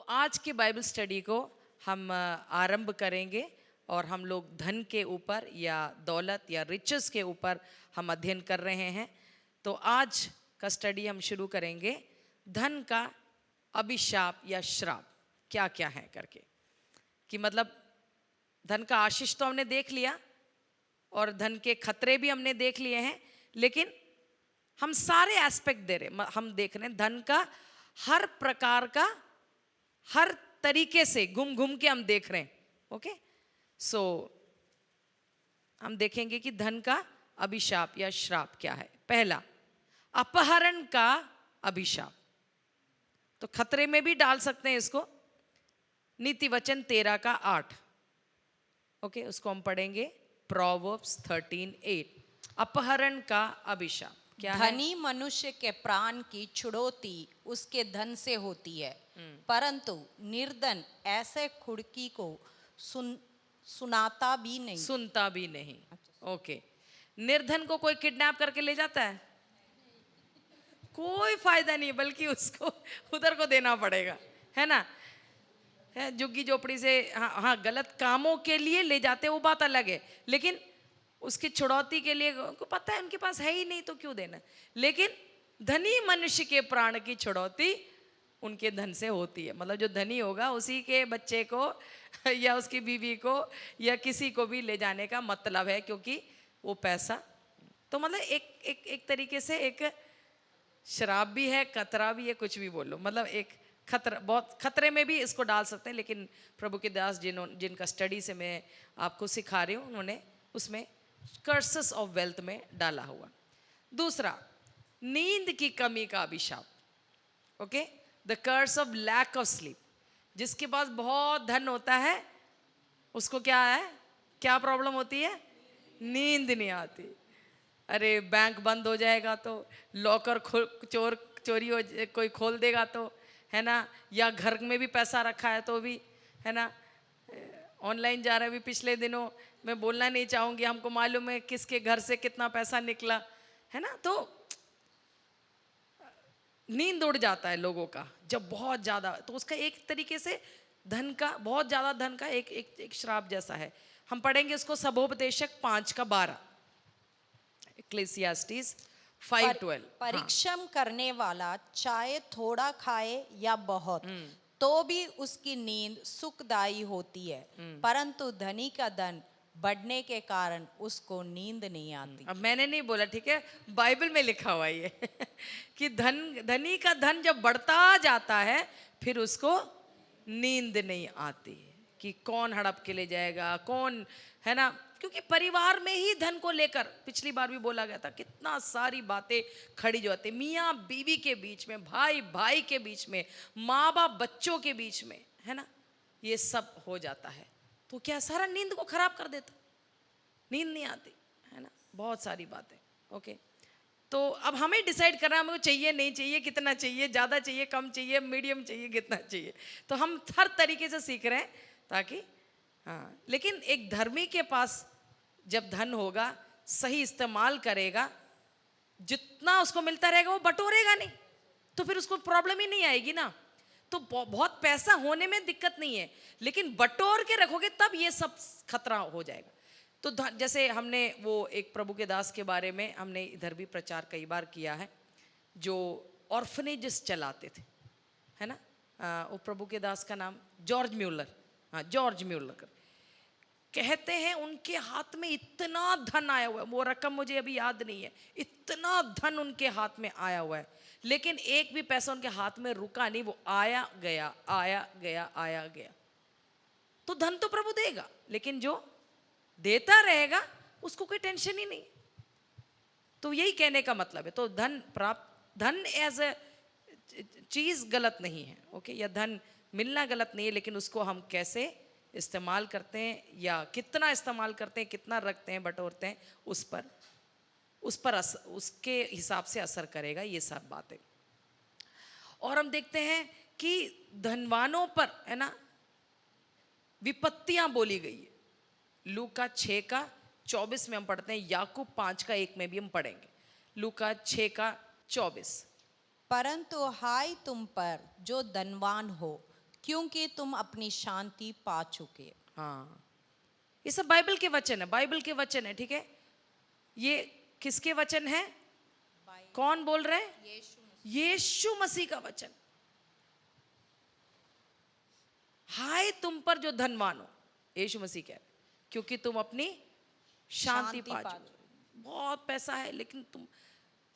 आज की Bible study को हम आरंभ करेंगे और हम लोग धन के ऊपर या दौलत या रिचेस के ऊपर हम अध्ययन कर रहे हैं। तो आज का स्टडी हम शुरू करेंगे धन का अभिशाप या श्राप क्या क्या है करके, कि मतलब धन का आशीष तो हमने देख लिया और धन के खतरे भी हमने देख लिए हैं, लेकिन हम सारे एस्पेक्ट दे रहे, हम देख रहे हैं धन का हर प्रकार का, हर तरीके से घूम घूम के हम देख रहे हैं। ओके, सो हम देखेंगे कि धन का अभिशाप या श्राप क्या है। पहला, अपहरण का अभिशाप, तो खतरे में भी डाल सकते हैं इसको। नीति वचन 13 का 8, ओके, उसको हम पढ़ेंगे। प्रोवर्ब्स 13:8, अपहरण का अभिशाप क्या है? धनी मनुष्य के प्राण की छुड़ौती उसके धन से होती है, परंतु निर्धन ऐसे खुड़की को सुनता भी नहीं। ओके, निर्धन को कोई किडनैप करके ले जाता है? कोई फायदा नहीं, बल्कि उसको उधर को देना पड़ेगा, है ना। है झुग्गी झोपड़ी से, हाँ गलत कामों के लिए ले जाते, वो बात अलग है, लेकिन उसकी छुड़ौती के लिए उनको पता है उनके पास है ही नहीं तो क्यों देना। लेकिन धनी मनुष्य के प्राण की छुड़ौती उनके धन से होती है। मतलब जो धनी होगा उसी के बच्चे को या उसकी बीवी को या किसी को भी ले जाने का मतलब है, क्योंकि वो पैसा, तो मतलब एक तरीके से एक शराब भी है, खतरा भी है, कुछ भी बोलो, मतलब एक खतरा, बहुत खतरे में भी इसको डाल सकते हैं। लेकिन प्रभु के दास जिनका स्टडी से मैं आपको सिखा रही हूँ, उन्होंने उसमें कर्सेस ऑफ वेल्थ में डाला हुआ। दूसरा, नींद की कमी का अभिशाप, okay, the curse of lack of sleep. जिसके पास बहुत धन होता है उसको क्या है, क्या प्रॉब्लम होती है? नींद नहीं आती। अरे बैंक बंद हो जाएगा तो, लॉकर चोरी हो, कोई खोल देगा तो, है ना, या घर में भी पैसा रखा है तो भी, है ना, ऑनलाइन जा रहा है। अभी पिछले दिनों, मैं बोलना नहीं चाहूँगी, हमको मालूम है किसके घर से कितना पैसा निकला, है ना। तो नींद उड़ जाता है लोगों का जब बहुत ज़्यादा, तो उसका एक तरीके से धन का, बहुत ज़्यादा धन का एक श्राप जैसा है। हम पढ़ेंगे उसको सबोपदेशक 5:12, इक्लेसियास्टिस 5:12। परिश्रम करने वाला चाहे थोड़ा खाए या बहुत, तो भी उसकी नींद सुखदायी होती है, परंतु धनी का धन बढ़ने के कारण उसको नींद नहीं आती। अब मैंने नहीं बोला, ठीक है, बाइबल में लिखा हुआ ये कि धनी का धन जब बढ़ता जाता है फिर उसको नींद नहीं आती, कि कौन हड़प के ले जाएगा, कौन, है ना। क्योंकि परिवार में ही धन को लेकर पिछली बार भी बोला गया था, कितना सारी बातें खड़ी जो आती, मियाँ बीवी के बीच में, भाई भाई के बीच में, माँ बाप बच्चों के बीच में, है ना, ये सब हो जाता है। तो क्या सारा नींद को खराब कर देता, नींद नहीं आती, है ना, बहुत सारी बातें। ओके, तो अब हमें डिसाइड करना है हमें चाहिए नहीं चाहिए, कितना चाहिए, ज़्यादा चाहिए, कम चाहिए, मीडियम चाहिए, कितना चाहिए। तो हम हर तरीके से सीख रहे हैं ताकि, हाँ, लेकिन एक धर्मी के पास जब धन होगा, सही इस्तेमाल करेगा, जितना उसको मिलता रहेगा वो बटोरेगा नहीं, तो फिर उसको प्रॉब्लम ही नहीं आएगी ना। तो बहुत पैसा होने में दिक्कत नहीं है, लेकिन बटोर के रखोगे तब ये सब खतरा हो जाएगा। तो जैसे हमने वो एक प्रभु के दास के बारे में हमने इधर भी प्रचार कई बार किया है, जो ऑर्फनेजेस चलाते थे, है ना। वो प्रभु के दास का नाम जॉर्ज म्यूलर, हाँ जॉर्ज म्यूलर कहते हैं। उनके हाथ में इतना धन आया हुआ है, वो रकम मुझे अभी याद नहीं है, इतना धन उनके हाथ में आया हुआ है, लेकिन एक भी पैसा उनके हाथ में रुका नहीं, वो आया गया आया गया आया गया। तो धन तो प्रभु देगा, लेकिन जो देता रहेगा उसको कोई टेंशन ही नहीं। तो यही कहने का मतलब है। तो धन प्राप्त, धन एज ए चीज गलत नहीं है, ओके, या धन मिलना गलत नहीं है, लेकिन उसको हम कैसे इस्तेमाल करते हैं या कितना इस्तेमाल करते हैं, कितना रखते हैं, बटोरते हैं, उस पर उसके हिसाब से असर करेगा ये सब बातें। और हम देखते हैं कि धनवानों पर, है ना, विपत्तियां बोली गई है। लूका 6:24 में हम पढ़ते हैं, याकूब 5:1 में भी हम पढ़ेंगे। लूका 6:24, परंतु हाय तुम पर जो धनवान हो, क्योंकि तुम अपनी शांति पा चुके। हाँ, ये सब बाइबल के वचन है, बाइबल के वचन है, ठीक है। ये किसके वचन है? कौन बोल रहे हैं? यीशु मसीह का वचन। हाय तुम पर जो धनवान हो, यीशु मसीह कह रहे, क्योंकि तुम अपनी शांति पा चुके। बहुत पैसा है लेकिन तुम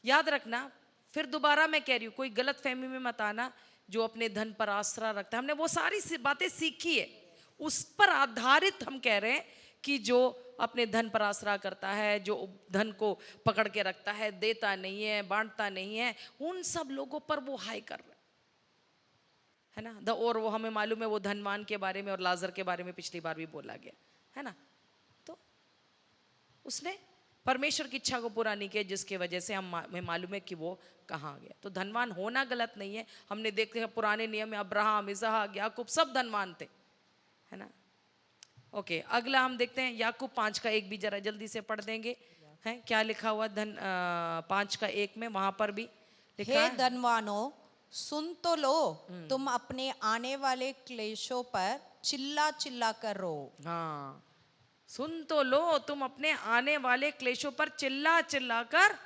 याद रखना, फिर दोबारा मैं कह रही हूं, कोई गलत फहमी में मत आना। जो अपने धन पर आसरा रखता है, हमने वो सारी बातें सीखी है, उस पर आधारित हम कह रहे हैं कि जो अपने धन पर आसरा करता है, जो धन को पकड़ के रखता है, देता नहीं है, बांटता नहीं है, उन सब लोगों पर वो हाई कर रहे है ना। और वो हमें मालूम है वो धनवान के बारे में और लाजर के बारे में पिछली बार भी बोला गया है ना। तो उसने परमेश्वर की इच्छा को पूरा नहीं किया, जिसके वजह से हमें मालूम है कि वो कहाँ गया। तो धनवान होना गलत नहीं है। हमने देखते हैं पुराने नियम में अब्राहम, इसहाक, याकूब सब धनवान थे, है ना। ओके, अगला हम देखते हैं याकूब 5:1 भी जरा जल्दी से पढ़ देंगे। है क्या लिखा हुआ 5:1 में? वहां पर भी लिखा हे है, धनवानों सुन तो लो, तुम अपने आने वाले क्लेशों पर चिल्ला चिल्ला कर रो। हाँ, सुन तो लो, तुम अपने आने वाले क्लेशों पर चिल्ला चिल्ला कर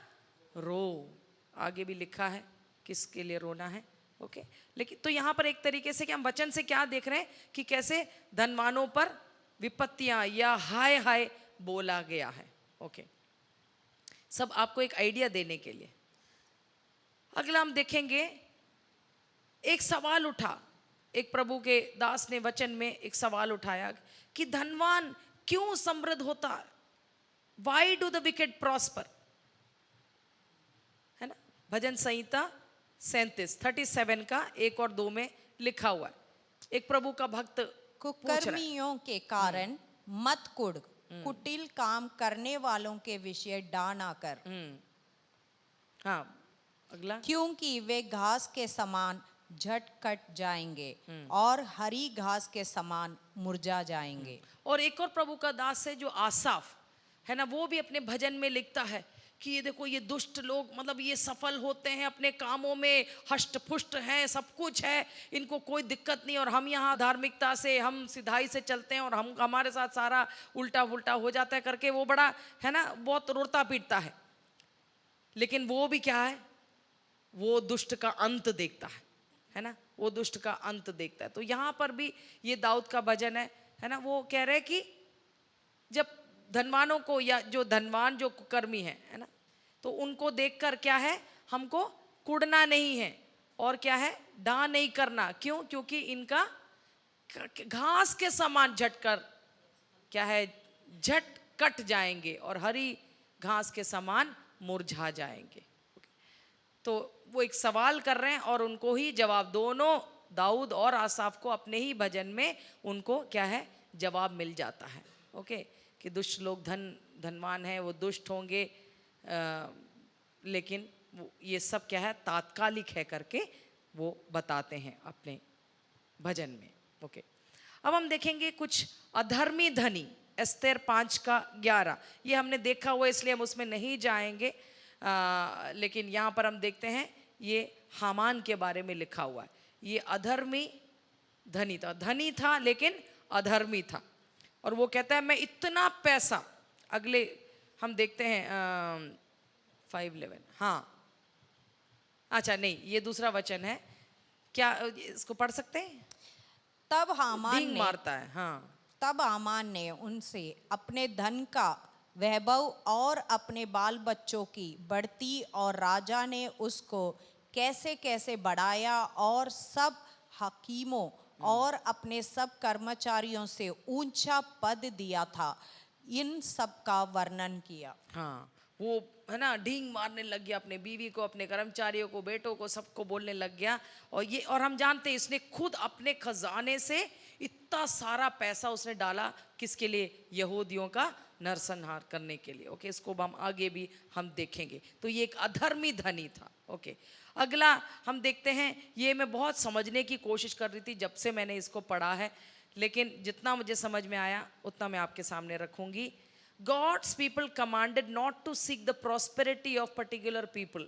रो। आगे भी लिखा है किसके लिए रोना है। ओके, लेकिन तो यहाँ पर एक तरीके से कि हम वचन से क्या देख रहे हैं कि कैसे धनवानों पर विपत्तियां या हाय हाय बोला गया है। ओके, सब आपको एक आइडिया देने के लिए। अगला हम देखेंगे, एक सवाल उठा, एक प्रभु के दास ने वचन में एक सवाल उठाया कि धनवान क्यों समृद्ध होता है? Why do the wicked prosper? है ना, भजन संहिता 37 का 1 और 2 में लिखा हुआ है। एक प्रभु का भक्त कुकर्मियों के कारण मत कुढ़, कुटिल काम करने वालों के विषय डाना कर। हाँ, अगला, क्योंकि वे घास के समान झट कट जाएंगे और हरी घास के समान मुरझा जाएंगे। और एक और प्रभु का दास है जो आसाफ है ना, वो भी अपने भजन में लिखता है कि ये देखो ये दुष्ट लोग, मतलब ये सफल होते हैं अपने कामों में, हष्ट पुष्ट हैं, सब कुछ है, इनको कोई दिक्कत नहीं, और हम यहाँ धार्मिकता से, हम सिधाई से चलते हैं और हम हमारे साथ सारा उल्टा उल्टा हो जाता है करके वो बड़ा है ना, बहुत रोता पीटता है। लेकिन वो भी क्या है, वो दुष्ट का अंत देखता है ना, वो दुष्ट का अंत देखता है। तो यहाँ पर भी ये दाऊद का भजन है ना, वो कह रहे कि जब धनवानों को, या जो धनवान जो कुकर्मी है ना, तो उनको देखकर क्या है, हमको कुड़ना नहीं है और क्या है, डा नहीं करना। क्यों? क्योंकि इनका घास के समान झटकर क्या है, झट कट जाएंगे और हरी घास के समान मुरझा जाएंगे। तो वो एक सवाल कर रहे हैं और उनको ही जवाब, दोनों दाऊद और आसाफ को अपने ही भजन में उनको क्या है, जवाब मिल जाता है। ओके, कि दुष्ट लोग धनवान हैं, वो दुष्ट होंगे, लेकिन वो ये सब क्या है, तात्कालिक है करके वो बताते हैं अपने भजन में। ओके, अब हम देखेंगे कुछ अधर्मी धनी, एस्तेर 5:11। ये हमने देखा हुआ इसलिए हम उसमें नहीं जाएंगे, लेकिन यहाँ पर हम देखते हैं ये हामान के बारे में लिखा हुआ है। ये अधर्मी धनी था लेकिन अधर्मी था, और वो कहता है मैं इतना पैसा, अगले हम देखते हैं 5:11। हाँ, अच्छा नहीं, ये दूसरा वचन है, क्या इसको पढ़ सकते हैं? तब हामान डींग मारता है। हाँ, तब हामान ने उनसे अपने धन का वैभव और अपने बाल बच्चों की बढ़ती, और राजा ने उसको कैसे कैसे बढ़ाया और सब हकीमों और अपने सब कर्मचारियों से ऊंचा पद दिया था, इन सब का वर्णन किया। हाँ, वो है ना, ढींग मारने लग गया अपने बीवी को, अपने कर्मचारियों को, बेटों को, सबको बोलने लग गया। और हम जानते हैं इसने खुद अपने खजाने से इतना सारा पैसा उसने डाला, किसके लिए? यहूदियों का नरसंहार करने के लिए। ओके, इसको हम आगे भी हम देखेंगे। तो ये एक अधर्मी धनी था। ओके, अगला हम देखते हैं, ये मैं बहुत समझने की कोशिश कर रही थी जब से मैंने इसको पढ़ा है, लेकिन जितना मुझे समझ में आया उतना मैं आपके सामने रखूंगी। God's people commanded not to seek the prosperity of particular people.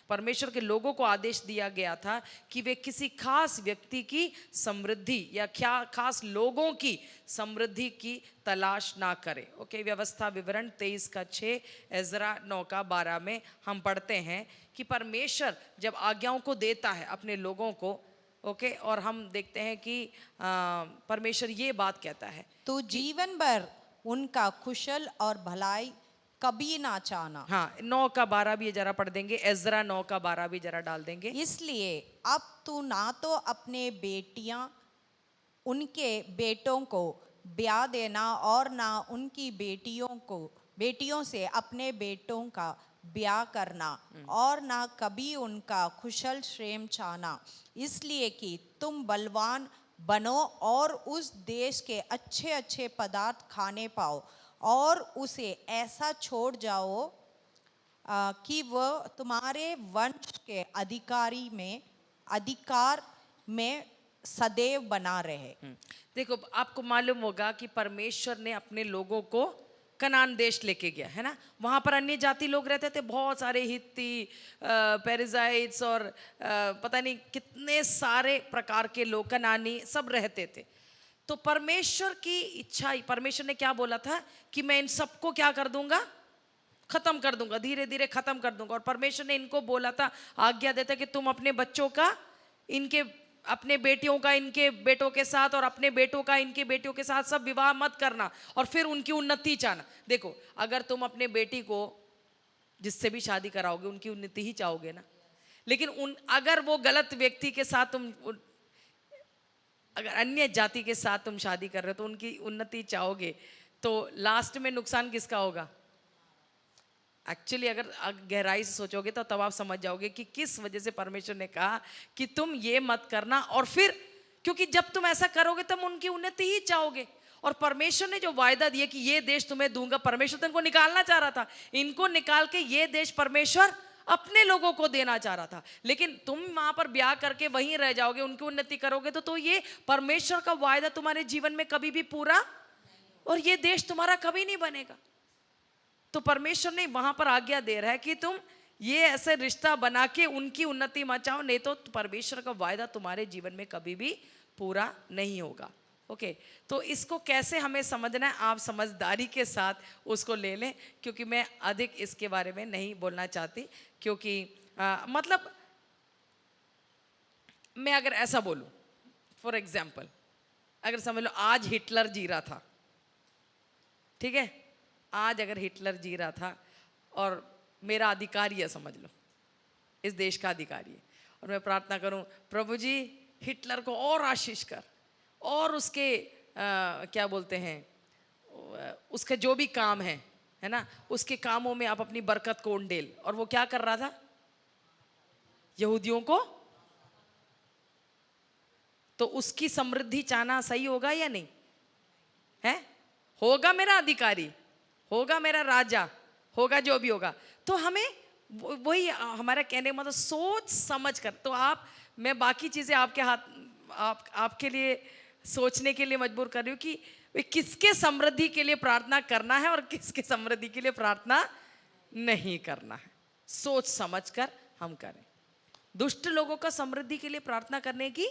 परमेश्वर के लोगों को आदेश दिया गया था कि वे किसी खास व्यक्ति की समृद्धि या खास लोगों की समृद्धि की तलाश ना करें. ओके, व्यवस्था विवरण 23:6, एजरा 9:12 में हम पढ़ते हैं कि परमेश्वर जब आज्ञाओं को देता है अपने लोगों को, ओके, और हम देखते हैं कि परमेश्वर ये बात कहता है, तू जीवन भर उनका कुशल और भलाई कभी ना चाहना. हाँ, 9:12 भी जरा पढ़ देंगे, एजरा 9:12 भी जरा डाल देंगे. इसलिए अब तू ना तो अपने बेटियां उनके बेटों को ब्याह देना और ना उनकी बेटियों से अपने बेटों का ब्याह करना और ना कभी उनका कुशल क्षेम चाहना, इसलिए कि तुम बलवान बनो और उस देश के अच्छे अच्छे पदार्थ खाने पाओ और उसे ऐसा छोड़ जाओ कि वह तुम्हारे वंश के अधिकार में सदैव बना रहे. देखो, आपको मालूम होगा कि परमेश्वर ने अपने लोगों को कनान देश लेके गया है ना. वहां पर अन्य जाति लोग रहते थे, बहुत सारे हित्ती, पेरिजाइट्स और पता नहीं कितने सारे प्रकार के लोग, कनानी, सब रहते थे. तो परमेश्वर की इच्छा, परमेश्वर ने क्या बोला था कि मैं इन सबको क्या कर दूंगा, खत्म कर दूंगा, धीरे धीरे खत्म कर दूंगा. और परमेश्वर ने इनको बोला था, आज्ञा देता कि तुम अपने बच्चों का अपने बेटियों का इनके बेटों के साथ और अपने बेटों का इनके बेटियों के साथ सब विवाह मत करना और फिर उनकी उन्नति चाहना. देखो, अगर तुम अपने बेटी को जिससे भी शादी कराओगे उनकी उन्नति ही चाहोगे ना. लेकिन अगर वो गलत व्यक्ति के साथ अगर अन्य जाति के साथ तुम शादी कर रहे हो तो उनकी उन्नति चाहोगे, तो लास्ट में नुकसान किसका होगा? एक्चुअली अगर गहराई से सोचोगे तो तब आप समझ जाओगे कि किस वजह से परमेश्वर ने कहा कि तुम ये मत करना. और फिर क्योंकि जब तुम ऐसा करोगे तुम उनकी उन्नति ही चाहोगे. और परमेश्वर ने जो वायदा दिया कि ये देश तुम्हें दूंगा, परमेश्वर तो इनको निकालना चाह रहा था. इनको निकाल के ये देश परमेश्वर अपने लोगों को देना चाह रहा था. लेकिन तुम वहां पर ब्याह करके वहीं रह जाओगे, उनकी उन्नति करोगे तो ये परमेश्वर का वायदा तुम्हारे जीवन में कभी भी पूरा, और ये देश तुम्हारा कभी नहीं बनेगा. तो परमेश्वर ने वहां पर आज्ञा दे रहा है कि तुम ये ऐसे रिश्ता बना के उनकी उन्नति मत चाहो, नहीं तो परमेश्वर का वायदा तुम्हारे जीवन में कभी भी पूरा नहीं होगा. ओके, तो इसको कैसे हमें समझना है, आप समझदारी के साथ उसको ले लें, क्योंकि मैं अधिक इसके बारे में नहीं बोलना चाहती. क्योंकि मतलब मैं अगर ऐसा बोलूं, फॉर एग्जाम्पल, अगर समझ लो आज हिटलर जी रहा था, ठीक है, आज अगर हिटलर जी रहा था और मेरा अधिकारी है, समझ लो इस देश का अधिकारी है, और मैं प्रार्थना करूं, प्रभु जी हिटलर को और आशीष कर, और उसके क्या बोलते हैं, उसके जो भी काम है ना, उसके कामों में आप अपनी बरकत को उंडेल. और वो क्या कर रहा था? यहूदियों को. तो उसकी समृद्धि चाहना सही होगा या नहीं है? होगा मेरा अधिकारी, होगा मेरा राजा, होगा जो भी होगा. तो हमें वही हमारा कहने का मतलब सोच समझ कर. तो मैं बाकी चीजें आपके हाथ आपके लिए सोचने के लिए मजबूर कर रही हूँ कि किसके समृद्धि के लिए प्रार्थना करना है और किसके समृद्धि के लिए प्रार्थना नहीं करना है. सोच समझ कर हम करें. दुष्ट लोगों का समृद्धि के लिए प्रार्थना करने की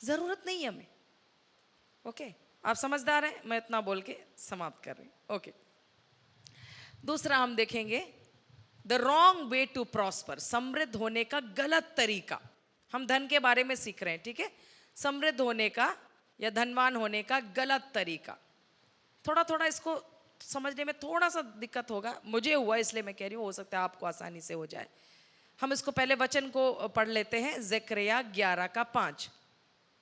जरूरत नहीं है हमें. ओके, आप समझदार हैं, मैं इतना बोल के समाप्त कर रही हूं. ओके, दूसरा हम देखेंगे the wrong way to prosper, समृद्ध होने का गलत तरीका. हम धन के बारे में सीख रहे हैं, ठीक है. समृद्ध होने का या धनवान होने का गलत तरीका. थोड़ा थोड़ा इसको समझने में थोड़ा सा दिक्कत होगा, मुझे हुआ इसलिए मैं कह रही हूँ, हो सकता है आपको आसानी से हो जाए. हम इसको पहले वचन को पढ़ लेते हैं, ज़करिया 11:5.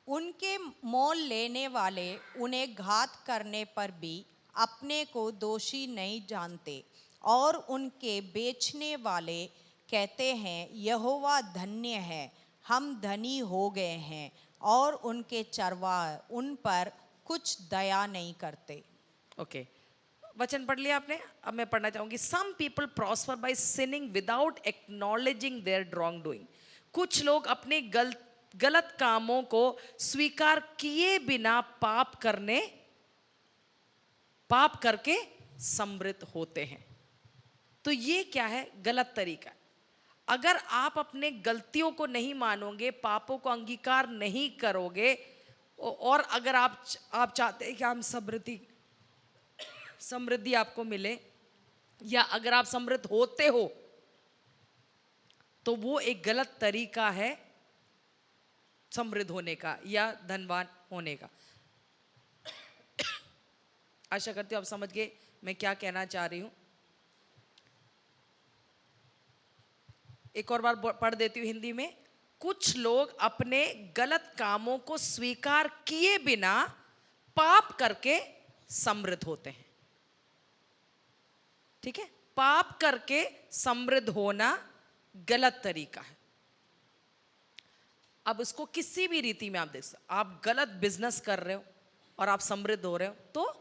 उनके मोल लेने वाले उन्हें घात करने पर भी अपने को दोषी नहीं जानते और उनके बेचने वाले कहते हैं यहोवा धन्य है, हम धनी हो गए हैं, और उनके चरवाहे उन पर कुछ दया नहीं करते. ओके, वचन पढ़ लिया आपने. अब मैं पढ़ना चाहूंगी. Some people prosper by sinning without acknowledging their wrong doing. कुछ लोग अपने गलत कामों को स्वीकार किए बिना पाप करके समृद्ध होते हैं। तो ये क्या है? गलत तरीका। अगर आप अपने गलतियों को नहीं मानोगे, पापों को अंगीकार नहीं करोगे, और अगर आप चाहते हैं कि हम समृद्धि आपको मिले, या अगर आप समृद्ध होते हो, तो वो एक गलत तरीका है समृद्ध होने का या धनवान होने का। आशा करती हूँ आप समझ गए मैं क्या कहना चाह रही हूं। एक और बार पढ़ देती हूँ हिंदी में। कुछ लोग अपने गलत कामों को स्वीकार किए बिना पाप करके समृद्ध होते हैं। ठीक है, पाप करके समृद्ध होना गलत तरीका है। अब इसको किसी भी रीति में आप देख सकते, आप गलत बिजनेस कर रहे हो और आप समृद्ध हो रहे हो, तो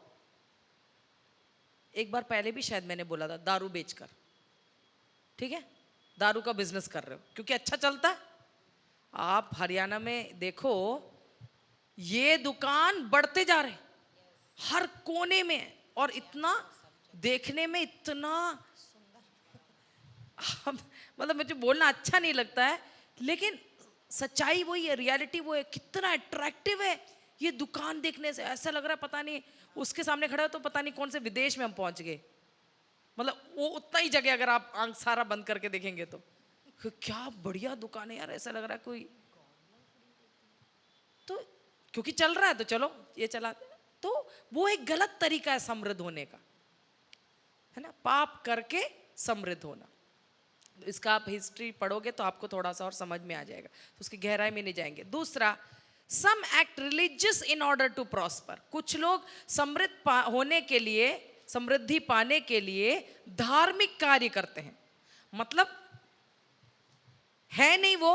एक बार पहले भी शायद मैंने बोला था, दारू बेचकर, ठीक है, दारू का बिजनेस कर रहे हो क्योंकि अच्छा चलता है। आप हरियाणा में देखो, ये दुकान बढ़ते जा रहे हर कोने में, और इतना देखने में इतना मतलब मुझे बोलना अच्छा नहीं लगता है, लेकिन सच्चाई वही है, रियलिटी वो है। कितना अट्रैक्टिव है ये दुकान, देखने से ऐसा लग रहा है पता नहीं उसके सामने खड़ा हो तो पता नहीं कौन से विदेश में हम पहुंच गए। मतलब वो उतना ही जगह अगर आप आंख सारा बंद करके देखेंगे तो क्या बढ़िया दुकान है यार, ऐसा लग रहा है कोई, तो क्योंकि चल रहा है तो चलो ये चला। तो वो एक गलत तरीका है समृद्ध होने का, है ना, पाप करके समृद्ध होना। इसका आप हिस्ट्री पढ़ोगे तो आपको थोड़ा सा और समझ में आ जाएगा, तो उसकी गहराई में नहीं जाएंगे। दूसरा, some act religious in order to prosper. कुछ लोग समृद्ध होने के लिए, समृद्धि पाने के लिए धार्मिक कार्य करते हैं। मतलब है नहीं वो,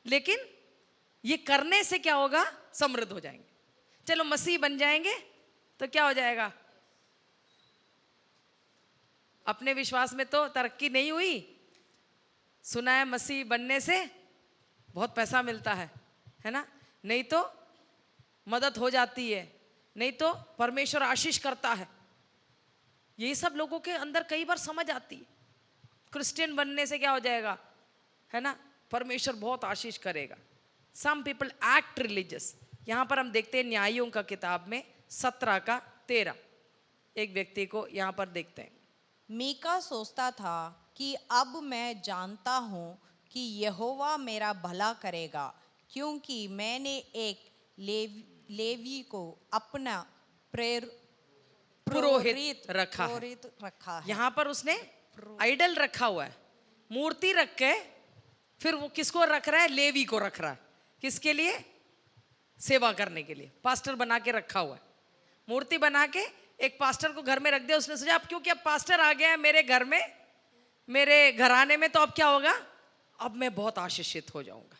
लेकिन ये करने से क्या होगा? समृद्ध हो जाएंगे। चलो मसीह बन जाएंगे तो क्या हो जाएगा? अपने विश्वास में तो तरक्की नहीं हुई। सुना है मसीह बनने से बहुत पैसा मिलता है ना, नहीं तो मदद हो जाती है, नहीं तो परमेश्वर आशीष करता है। यही सब लोगों के अंदर कई बार समझ आती है। क्रिश्चियन बनने से क्या हो जाएगा, है ना, परमेश्वर बहुत आशीष करेगा। Some people act religious. यहां पर हम देखते हैं न्यायों का किताब में 17 का 13, एक व्यक्ति को यहां पर देखते हैं। मीका सोचता था कि अब मैं जानता हूँ कि यहोवा मेरा भला करेगा, क्योंकि मैंने एक लेवी को अपना पुरोहित रखा है। यहां पर उसने आइडल रखा हुआ है, मूर्ति रख के, फिर वो किसको रख रहा है? लेवी को रख रहा है। किसके लिए? सेवा करने के लिए। पास्टर बना के रखा हुआ है, मूर्ति बना के एक पास्टर को घर में रख दिया। उसने सोचा अब क्योंकि अब पास्टर आ गया है मेरे घर में, मेरे घराने में, तो अब क्या होगा? अब मैं बहुत आशीषित हो जाऊंगा।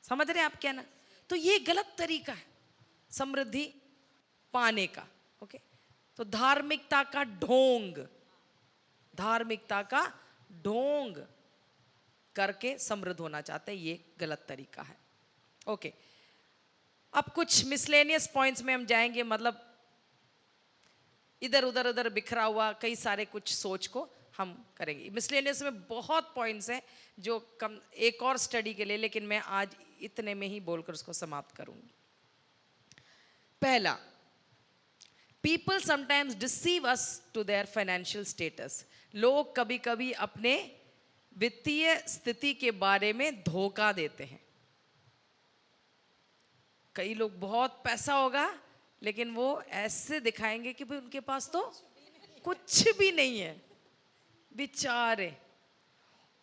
समझ रहे हैं आप क्या ना? तो ये गलत तरीका है समृद्धि पाने का। ओके, तो धार्मिकता का ढोंग, धार्मिकता का ढोंग करके समृद्ध होना चाहते हैं, ये गलत तरीका है। ओके, अब कुछ मिसलेनियस पॉइंट्स में हम जाएंगे, मतलब इधर उधर बिखरा हुआ कई सारे कुछ सोच को हम करेंगे। मिसलेनियस में बहुत पॉइंट्स हैं जो कम एक और स्टडी के लिए, लेकिन मैं आज इतने में ही बोलकर उसको समाप्त करूंगी। पहला, people sometimes deceive us to their financial status. लोग कभी कभी अपने वित्तीय स्थिति के बारे में धोखा देते हैं। कई लोग बहुत पैसा होगा लेकिन वो ऐसे दिखाएंगे कि भाई उनके पास तो कुछ भी नहीं है, बेचारे।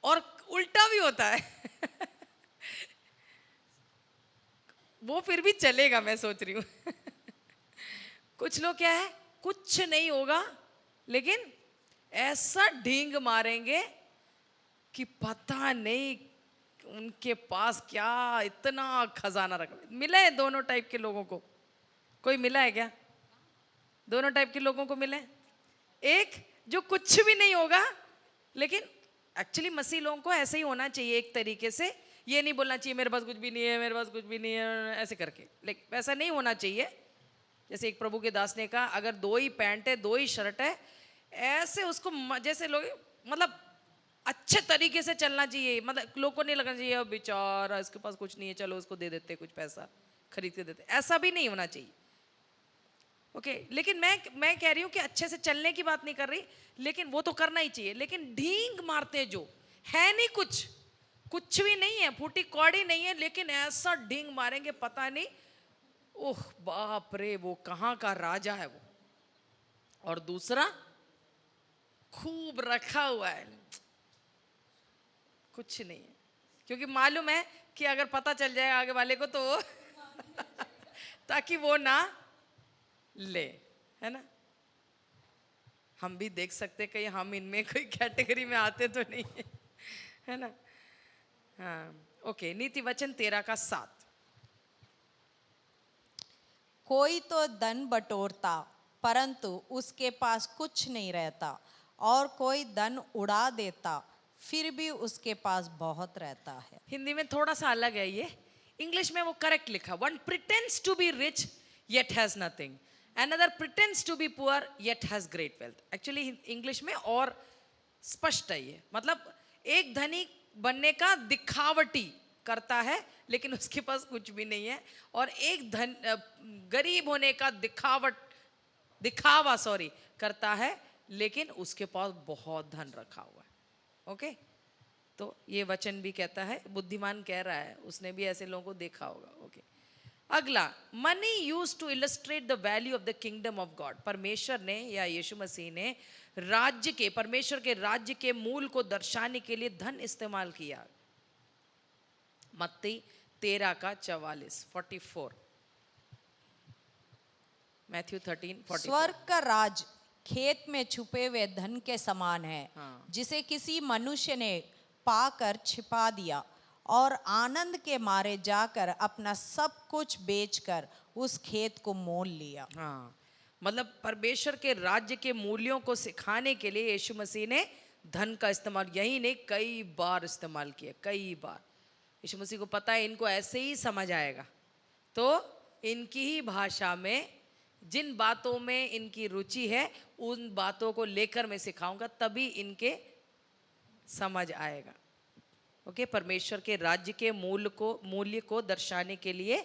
और उल्टा भी होता है वो फिर भी चलेगा, मैं सोच रही हूँ कुछ लोग क्या है, कुछ नहीं होगा लेकिन ऐसा ढींग मारेंगे कि पता नहीं उनके पास क्या इतना खजाना रखा। मिला है दोनों टाइप के लोगों को? कोई मिला है क्या? दोनों टाइप के लोगों को मिले। एक जो कुछ भी नहीं होगा, लेकिन एक्चुअली मसीह लोगों को ऐसे ही होना चाहिए एक तरीके से। ये नहीं बोलना चाहिए मेरे पास कुछ भी नहीं है, मेरे पास कुछ भी नहीं है, ऐसे करके, लेकिन ऐसा नहीं होना चाहिए। जैसे एक प्रभु के दास ने कहा, अगर 2 ही पैंट है 2 ही शर्ट है, ऐसे उसको जैसे लोग मतलब अच्छे तरीके से चलना चाहिए, मतलब लोग को नहीं लगना चाहिए अब बेचारा इसके पास कुछ नहीं है, चलो उसको दे देते कुछ पैसा खरीद के देते, ऐसा भी नहीं होना चाहिए। ओके लेकिन मैं कह रही हूँ कि अच्छे से चलने की बात नहीं कर रही, लेकिन वो तो करना ही चाहिए, लेकिन ढींग मारते जो है नहीं, कुछ भी नहीं है, फूटी कौड़ी नहीं है, लेकिन ऐसा ढींग मारेंगे पता नहीं, ओह बाप रे वो कहाँ का राजा है वो। और दूसरा खूब रखा हुआ है, कुछ नहीं है, क्योंकि मालूम है कि अगर पता चल जाए आगे वाले को तो वो ताकि वो ना ले, है ना। हम भी देख सकते कहीं हम इनमें कोई कैटेगरी में आते तो नहीं है, है ना। हाँ ओके, नीति वचन 13:7। कोई तो धन बटोरता परंतु उसके पास कुछ नहीं रहता, और कोई धन उड़ा देता फिर भी उसके पास बहुत रहता है। हिंदी में थोड़ा सा अलग है ये, इंग्लिश में वो करेक्ट लिखा, one pretends to be rich yet has nothing, another pretends to be poor yet has great wealth. Actually English में और स्पष्ट है ये, मतलब एक धनी बनने का दिखावटी करता है लेकिन उसके पास कुछ भी नहीं है, और एक गरीब होने का दिखावा करता है लेकिन उसके पास बहुत धन रखा हुआ है। ओके तो ये वचन भी कहता है, बुद्धिमान कह रहा है, उसने भी ऐसे लोगों को देखा होगा। ओके अगला, money use to illustrate the value of the kingdom of God. परमेश्वर ने या यीशु मसीह ने राज्य के, परमेश्वर के राज्य के मूल को दर्शाने के लिए धन इस्तेमाल किया। मत्ती 13:44, मैथ्यू 13:44। स्वर्ग का राज खेत में छुपे हुए धन के समान है, हाँ। जिसे किसी मनुष्य ने पाकर छिपा दिया और आनंद के मारे जाकर अपना सब कुछ बेचकर उस खेत को मोल लिया। हाँ मतलब परमेश्वर के राज्य के मूल्यों को सिखाने के लिए यीशु मसीह ने धन का इस्तेमाल, यही नहीं कई बार इस्तेमाल किया, कई बार। यीशु मसीह को पता है इनको ऐसे ही समझ आएगा, तो इनकी ही भाषा में जिन बातों में इनकी रुचि है उन बातों को लेकर मैं सिखाऊंगा, तभी इनके समझ आएगा। ओके परमेश्वर के राज्य के मूल्य को दर्शाने के लिए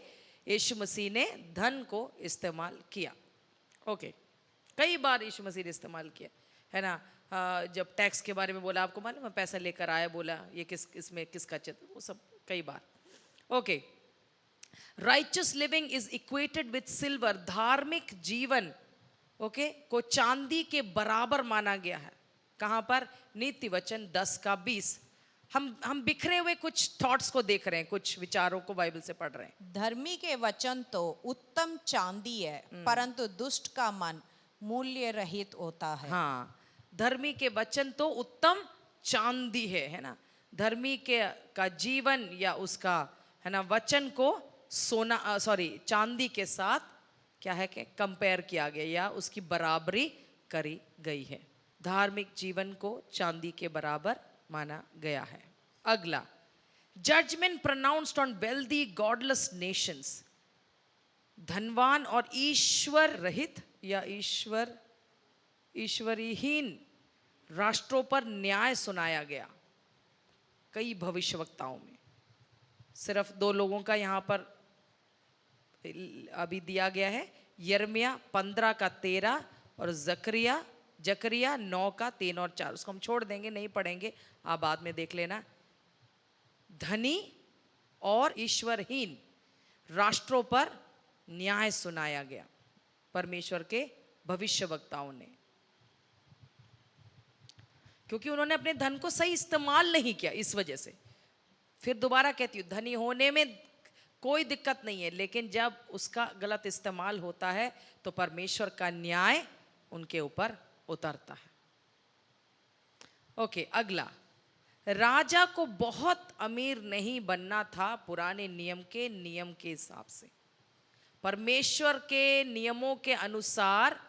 यीशु मसीह ने धन को इस्तेमाल किया। ओके कई बार यीशु मसीह ने इस्तेमाल किया, है ना। जब टैक्स के बारे में बोला, आपको मालूम है, पैसा लेकर आया, बोला ये इसमें किसका चित्र, वो सब कई बार। Okay righteous living is equated with silver. धार्मिक जीवन ओके को चांदी के बराबर माना गया है। कहां पर? नीति वचन 10:20। हम बिखरे हुए कुछ थॉट्स को देख रहे हैं, कुछ विचारों को बाइबल से पढ़ रहे हैं। धर्मी के वचन तो उत्तम चांदी है, परंतु दुष्ट का मन मूल्य रहित होता है। हाँ धर्मी के वचन तो उत्तम चांदी है ना। धर्मी का जीवन या उसका, है ना, वचन को चांदी के साथ क्या है कि कंपेयर किया गया या उसकी बराबरी करी गई है। धार्मिक जीवन को चांदी के बराबर माना गया है। अगला, judgement pronounced on wealthy godless nations. धनवान और ईश्वर रहित या ईश्वरीहीन राष्ट्रों पर न्याय सुनाया गया कई भविष्यवक्ताओं में। सिर्फ 2 लोगों का यहाँ पर अभी दिया गया है, यिर्मयाह 15:13 और जकरिया 9:3 और 4। उसको हम छोड़ देंगे, नहीं पढ़ेंगे, आप बाद में देख लेना। धनी और ईश्वरहीन राष्ट्रों पर न्याय सुनाया गया परमेश्वर के भविष्यवक्ताओं ने, क्योंकि उन्होंने अपने धन को सही इस्तेमाल नहीं किया। इस वजह से फिर दोबारा कहती हूँ, धनी होने में कोई दिक्कत नहीं है, लेकिन जब उसका गलत इस्तेमाल होता है तो परमेश्वर का न्याय उनके ऊपर उतरता है। ओके अगला, राजा को बहुत अमीर नहीं बनना था पुराने नियम के हिसाब से। परमेश्वर के नियमों के अनुसार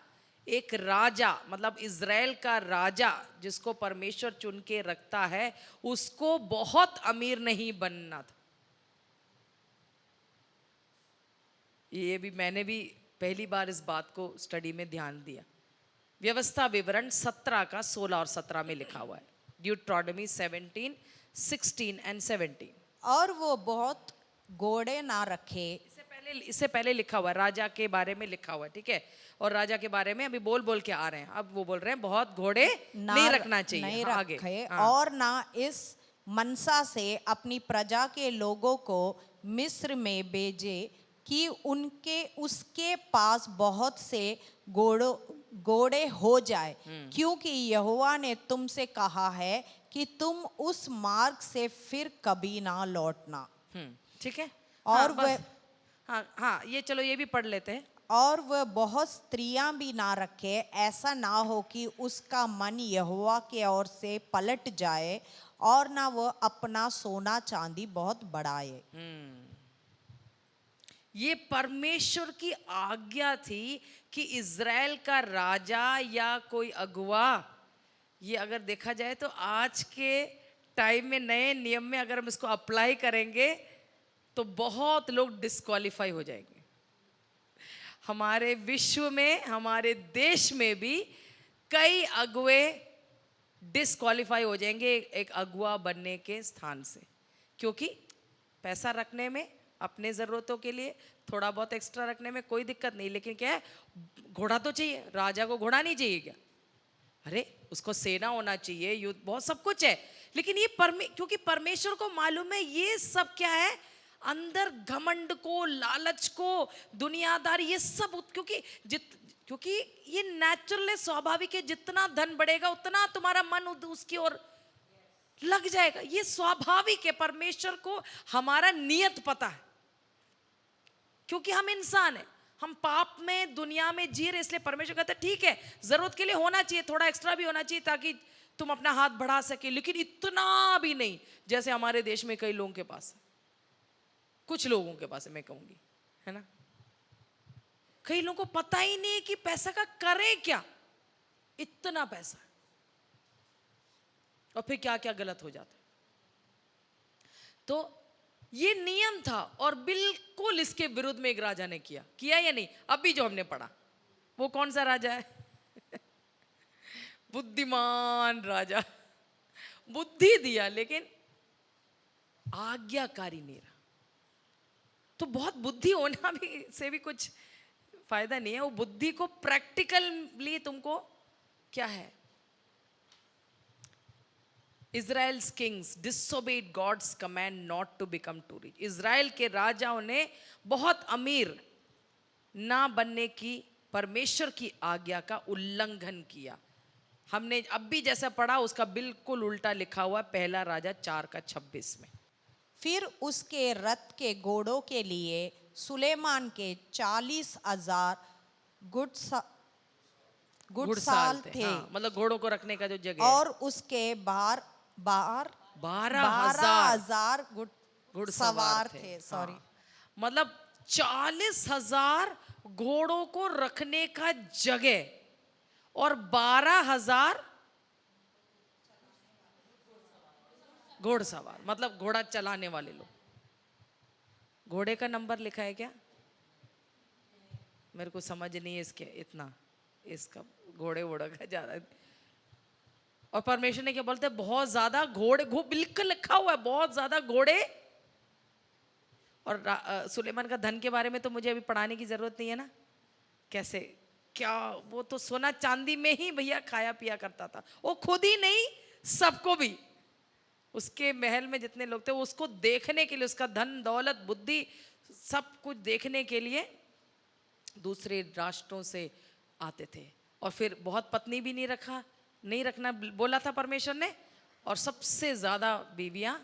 एक राजा, मतलब इज़राइल का राजा जिसको परमेश्वर चुन के रखता है, उसको बहुत अमीर नहीं बनना था। ये भी मैंने भी पहली बार इस बात को स्टडी में ध्यान दिया। व्यवस्था विवरण 17 का 16 और 17 में लिखा हुआ है, ड्यूट्रॉनमी 17, 16 एंड 17। और वो बहुत घोड़े ना रखे। इससे पहले लिखा हुआ है, राजा के बारे में लिखा हुआ है, ठीक है। और राजा के बारे में अभी बोल बोल के आ रहे हैं, अब वो बोल रहे हैं बहुत घोड़े नहीं रखना चाहिए। नहीं हाँ, आगे। रखे, हाँ। और ना इस मनसा से अपनी प्रजा के लोगों को मिस्र में भेजे कि उनके उसके पास बहुत से घोड़े हो जाए, क्योंकि यहोवा ने तुमसे कहा है कि तुम उस मार्ग से फिर कभी ना लौटना। ठीक है। और हाँ, बस। हाँ, ये चलो ये भी पढ़ लेते हैं। और वह बहुत स्त्रियां भी ना रखे, ऐसा ना हो कि उसका मन यहोवा के ओर से पलट जाए, और ना वह अपना सोना चांदी बहुत बढ़ाए। ये परमेश्वर की आज्ञा थी कि इज़राइल का राजा या कोई अगुवा, ये अगर देखा जाए तो आज के टाइम में नए नियम में अगर हम इसको अप्लाई करेंगे तो बहुत लोग डिस्क्वालीफाई हो जाएंगे। हमारे विश्व में, हमारे देश में भी कई अगुवे डिस्क्वालीफाई हो जाएंगे एक अगुवा बनने के स्थान से, क्योंकि पैसा रखने में, अपने ज़रूरतों के लिए थोड़ा बहुत एक्स्ट्रा रखने में कोई दिक्कत नहीं, लेकिन क्या है, घोड़ा तो चाहिए। राजा को घोड़ा नहीं चाहिए क्या? अरे उसको सेना होना चाहिए, युद्ध, बहुत सब कुछ है। लेकिन ये क्योंकि परमेश्वर को मालूम है ये सब क्या है, अंदर घमंड को, लालच को, दुनियादारी, ये सब, क्योंकि ये नेचुरल है, स्वाभाविक है। जितना धन बढ़ेगा उतना तुम्हारा मन उसकी ओर लग जाएगा, ये स्वाभाविक है। परमेश्वर को हमारा नियत पता है, क्योंकि हम इंसान हैं, हम पाप में, दुनिया में जी रहे, इसलिए परमेश्वर कहता है ठीक है, जरूरत के लिए होना चाहिए, थोड़ा एक्स्ट्रा भी होना चाहिए ताकि तुम अपना हाथ बढ़ा सके, लेकिन इतना भी नहीं जैसे हमारे देश में कई लोगों के पास है, कुछ लोगों के पास है, मैं कहूंगी, है ना। कई लोगों को पता ही नहीं है कि पैसा का करे क्या, इतना पैसा, और फिर क्या क्या गलत हो जाता है। तो ये नियम था, और बिल्कुल इसके विरुद्ध में एक राजा ने किया या नहीं? अभी जो हमने पढ़ा वो कौन सा राजा है? बुद्धिमान राजा, बुद्धि दिया लेकिन आज्ञाकारी नहीं रहा। तो बहुत बुद्धि होना भी से भी कुछ फायदा नहीं है, वो बुद्धि को प्रैक्टिकली तुमको क्या है, Israel's kings disobeyed God's command not to become too rich. Israel के राजाओं ने बहुत अमीर ना बनने की परमेश्वर की आज्ञा का उल्लंघन किया। हमने अब भी जैसा पढ़ा उसका बिल्कुल उल्टा लिखा हुआ है, पहला राजा 4 का 26 में। फिर उसके रथ के घोड़ों के लिए सुलेमान के 40,000 घुड़साल थे। हाँ, मतलब घोड़ों को रखने का जो जगह और उसके बाहर 12,000 घुड़सवार थे। सॉरी, हाँ, मतलब 40,000 घोड़ों को रखने का जगह और 12,000 घोड़सवार, मतलब घोड़ा चलाने वाले लोग। घोड़े का नंबर लिखा है क्या? मेरे को समझ नहीं है इसके इतना, इसका घोड़े का ज्यादा। और परमेश्वर ने क्या बोलते हैं, बहुत ज्यादा घोड़े, बिल्कुल लिखा हुआ है बहुत ज्यादा घोड़े। और सुलेमान का धन के बारे में तो मुझे अभी पढ़ाने की जरूरत नहीं है ना, कैसे क्या, वो तो सोना चांदी में ही भैया खाया पिया करता था, वो खुद ही नहीं सबको भी, उसके महल में जितने लोग थे उसको देखने के लिए, उसका धन दौलत बुद्धि सब कुछ देखने के लिए दूसरे राष्ट्रों से आते थे। और फिर बहुत पत्नी भी नहीं रखना बोला था परमेश्वर ने, और सबसे ज्यादा बीवियां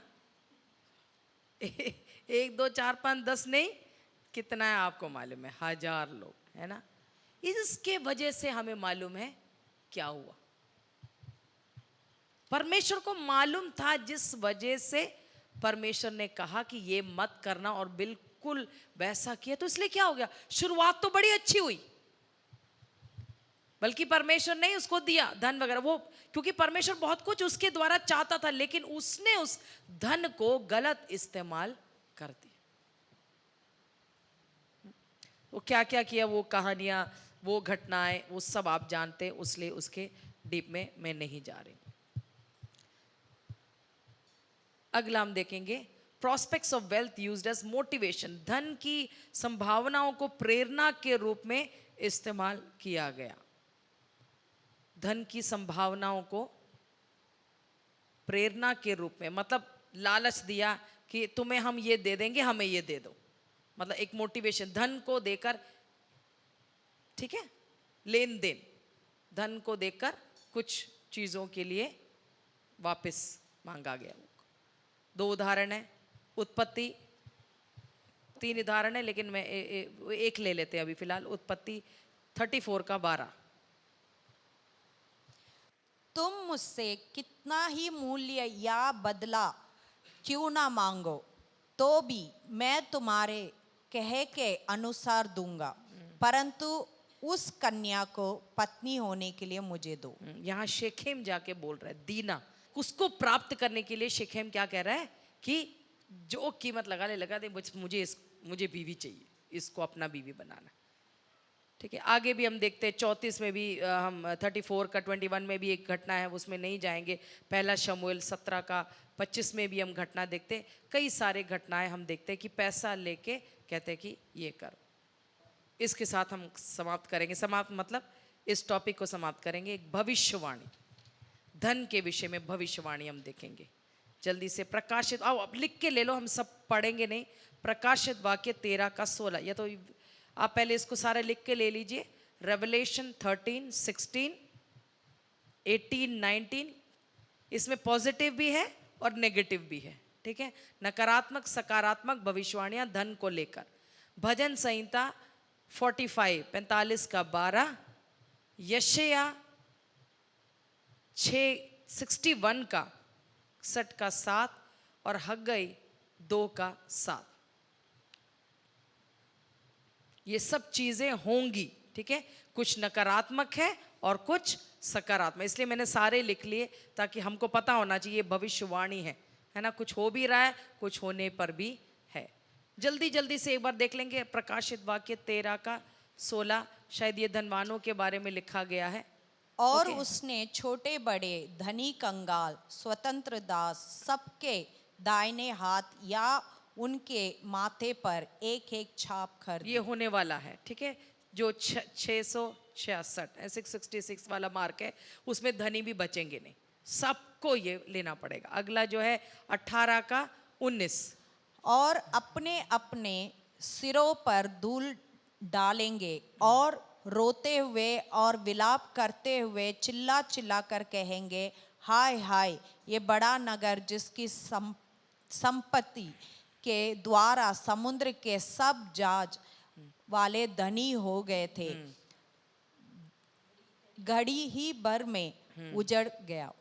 1 2 4 5 10 नहीं, कितना है आपको मालूम है, 1000 लोग, है ना। इसके वजह से हमें मालूम है क्या हुआ, परमेश्वर को मालूम था, जिस वजह से परमेश्वर ने कहा कि ये मत करना, और बिल्कुल वैसा किया। तो इसलिए क्या हो गया, शुरुआत तो बड़ी अच्छी हुई, बल्कि परमेश्वर ने उसको दिया धन वगैरह, वो क्योंकि परमेश्वर बहुत कुछ उसके द्वारा चाहता था, लेकिन उसने उस धन को गलत इस्तेमाल कर दिया। वो क्या क्या किया, वो कहानियाँ, वो घटनाएं, वो सब आप जानते हैं, उसलिए उसके डीप में मैं नहीं जा रही। अगला हम देखेंगे prospects of wealth used as motivation. धन की संभावनाओं को प्रेरणा के रूप में इस्तेमाल किया गया। धन की संभावनाओं को प्रेरणा के रूप में, मतलब लालच दिया कि तुम्हें हम ये दे देंगे, हमें ये दे दो, मतलब एक मोटिवेशन धन को देकर, ठीक है, लेन देन, धन को देकर कुछ चीजों के लिए वापस मांगा गया। दो उदाहरण है, उत्पत्ति, तीन उदाहरण है लेकिन मैं एक ले लेते हैं अभी फिलहाल। उत्पत्ति 34 का 12। तुम मुझसे कितना ही मूल्य या बदला क्यों ना मांगो, तो भी मैं तुम्हारे कहे के अनुसार दूंगा, परंतु उस कन्या को पत्नी होने के लिए मुझे दो। यहाँ शेखेम जाके बोल रहा है दीना, उसको प्राप्त करने के लिए शेखेम क्या कह रहा है कि जो कीमत लगा दे, मुझे बीवी चाहिए, इसको अपना बीवी बनाना। ठीक है, आगे भी हम देखते हैं 34 में भी, हम 34 का 21 में भी एक घटना है, उसमें नहीं जाएंगे। पहला शमूएल 17 का 25 में भी हम घटना देखते हैं। कई सारे घटनाएं हम देखते हैं कि पैसा लेके कहते हैं कि ये कर। इसके साथ हम समाप्त करेंगे, समाप्त मतलब इस टॉपिक को समाप्त करेंगे। एक भविष्यवाणी, धन के विषय में भविष्यवाणी हम देखेंगे जल्दी से। प्रकाशित, आओ अब लिख के ले लो, हम सब पढ़ेंगे नहीं। प्रकाशित वाक्य 13 का 16, या तो आप पहले इसको सारा लिख के ले लीजिए। रेवलेशन 13, 16, 18, 19, इसमें पॉजिटिव भी है और नेगेटिव भी है। ठीक है, नकारात्मक सकारात्मक भविष्यवाणियां धन को लेकर। भजन संहिता 45 का 12, यशायाह 61 का 61 का 7 और हग्गई 2 का 7। ये सब चीजें होंगी। ठीक है, कुछ नकारात्मक है और कुछ सकारात्मक, इसलिए मैंने सारे लिख लिए ताकि हमको पता होना चाहिए ये भविष्यवाणी है ना। कुछ हो भी रहा है, कुछ होने पर भी है। जल्दी जल्दी से एक बार देख लेंगे। प्रकाशित वाक्य 13 का 16, शायद ये धनवानों के बारे में लिखा गया है। और उसने छोटे बड़े, धनी कंगाल, स्वतंत्र दास सबके दाहिने हाथ या उनके माथे पर एक एक छाप कर ये होने वाला है। ठीक है, जो 666 666 वाला मार्क है, उसमें धनी भी बचेंगे नहीं, सबको ये लेना पड़ेगा। अगला जो है 18 का 19, और अपने अपने सिरों पर धूल डालेंगे और रोते हुए और विलाप करते हुए चिल्ला चिल्ला कर कहेंगे, हाय हाय, ये बड़ा नगर जिसकी संपत्ति के द्वारा समुद्र के सब जहाज वाले धनी हो गए थे, घड़ी ही भर में उजड़ गया।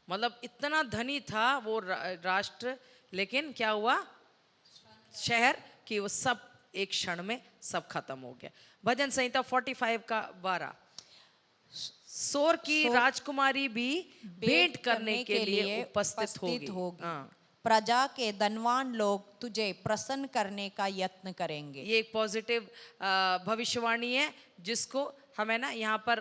मतलब इतना धनी था वो राष्ट्र, लेकिन क्या हुआ, शहर, कि वो सब एक क्षण में सब खत्म हो गया। भजन संहिता 45 का 12, सोर की राजकुमारी भी भेंट करने के लिए उपस्थित होगी। प्रजा के धनवान लोग तुझे प्रसन्न करने का यत्न करेंगे। ये एक पॉजिटिव भविष्यवाणी है जिसको हमें ना यहाँ पर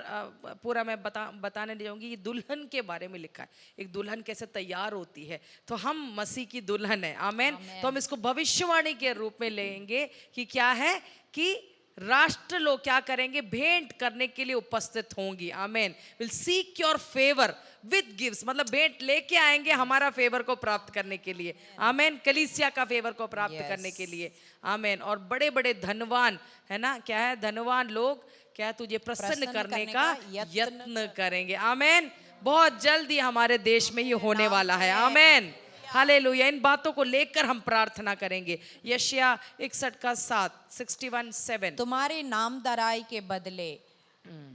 पूरा मैं बताने जाऊंगी। ये दुल्हन के बारे में लिखा है, एक दुल्हन कैसे तैयार होती है, तो हम मसीह की दुल्हन है। आमेन। तो हम इसको भविष्यवाणी के रूप में लेंगे कि क्या है कि राष्ट्र लोग क्या करेंगे, भेंट करने के लिए उपस्थित होंगी। Amen. Will seek your favour with gifts, मतलब भेंट लेके आएंगे हमारा फेवर को प्राप्त करने के लिए। आमेन। कलीसिया का फेवर को प्राप्त करने के लिए। आमेन। और बड़े बड़े धनवान है ना, क्या है, धनवान लोग क्या तुझे प्रसन्न करने का यत्न करेंगे। आमेन। बहुत जल्दी हमारे देश में ये होने वाला है। आमेन। हालेलुया। इन बातों को लेकर हम प्रार्थना करेंगे। यशायाह 61 का 7, 61:7, तुम्हारे नाम दराई के बदले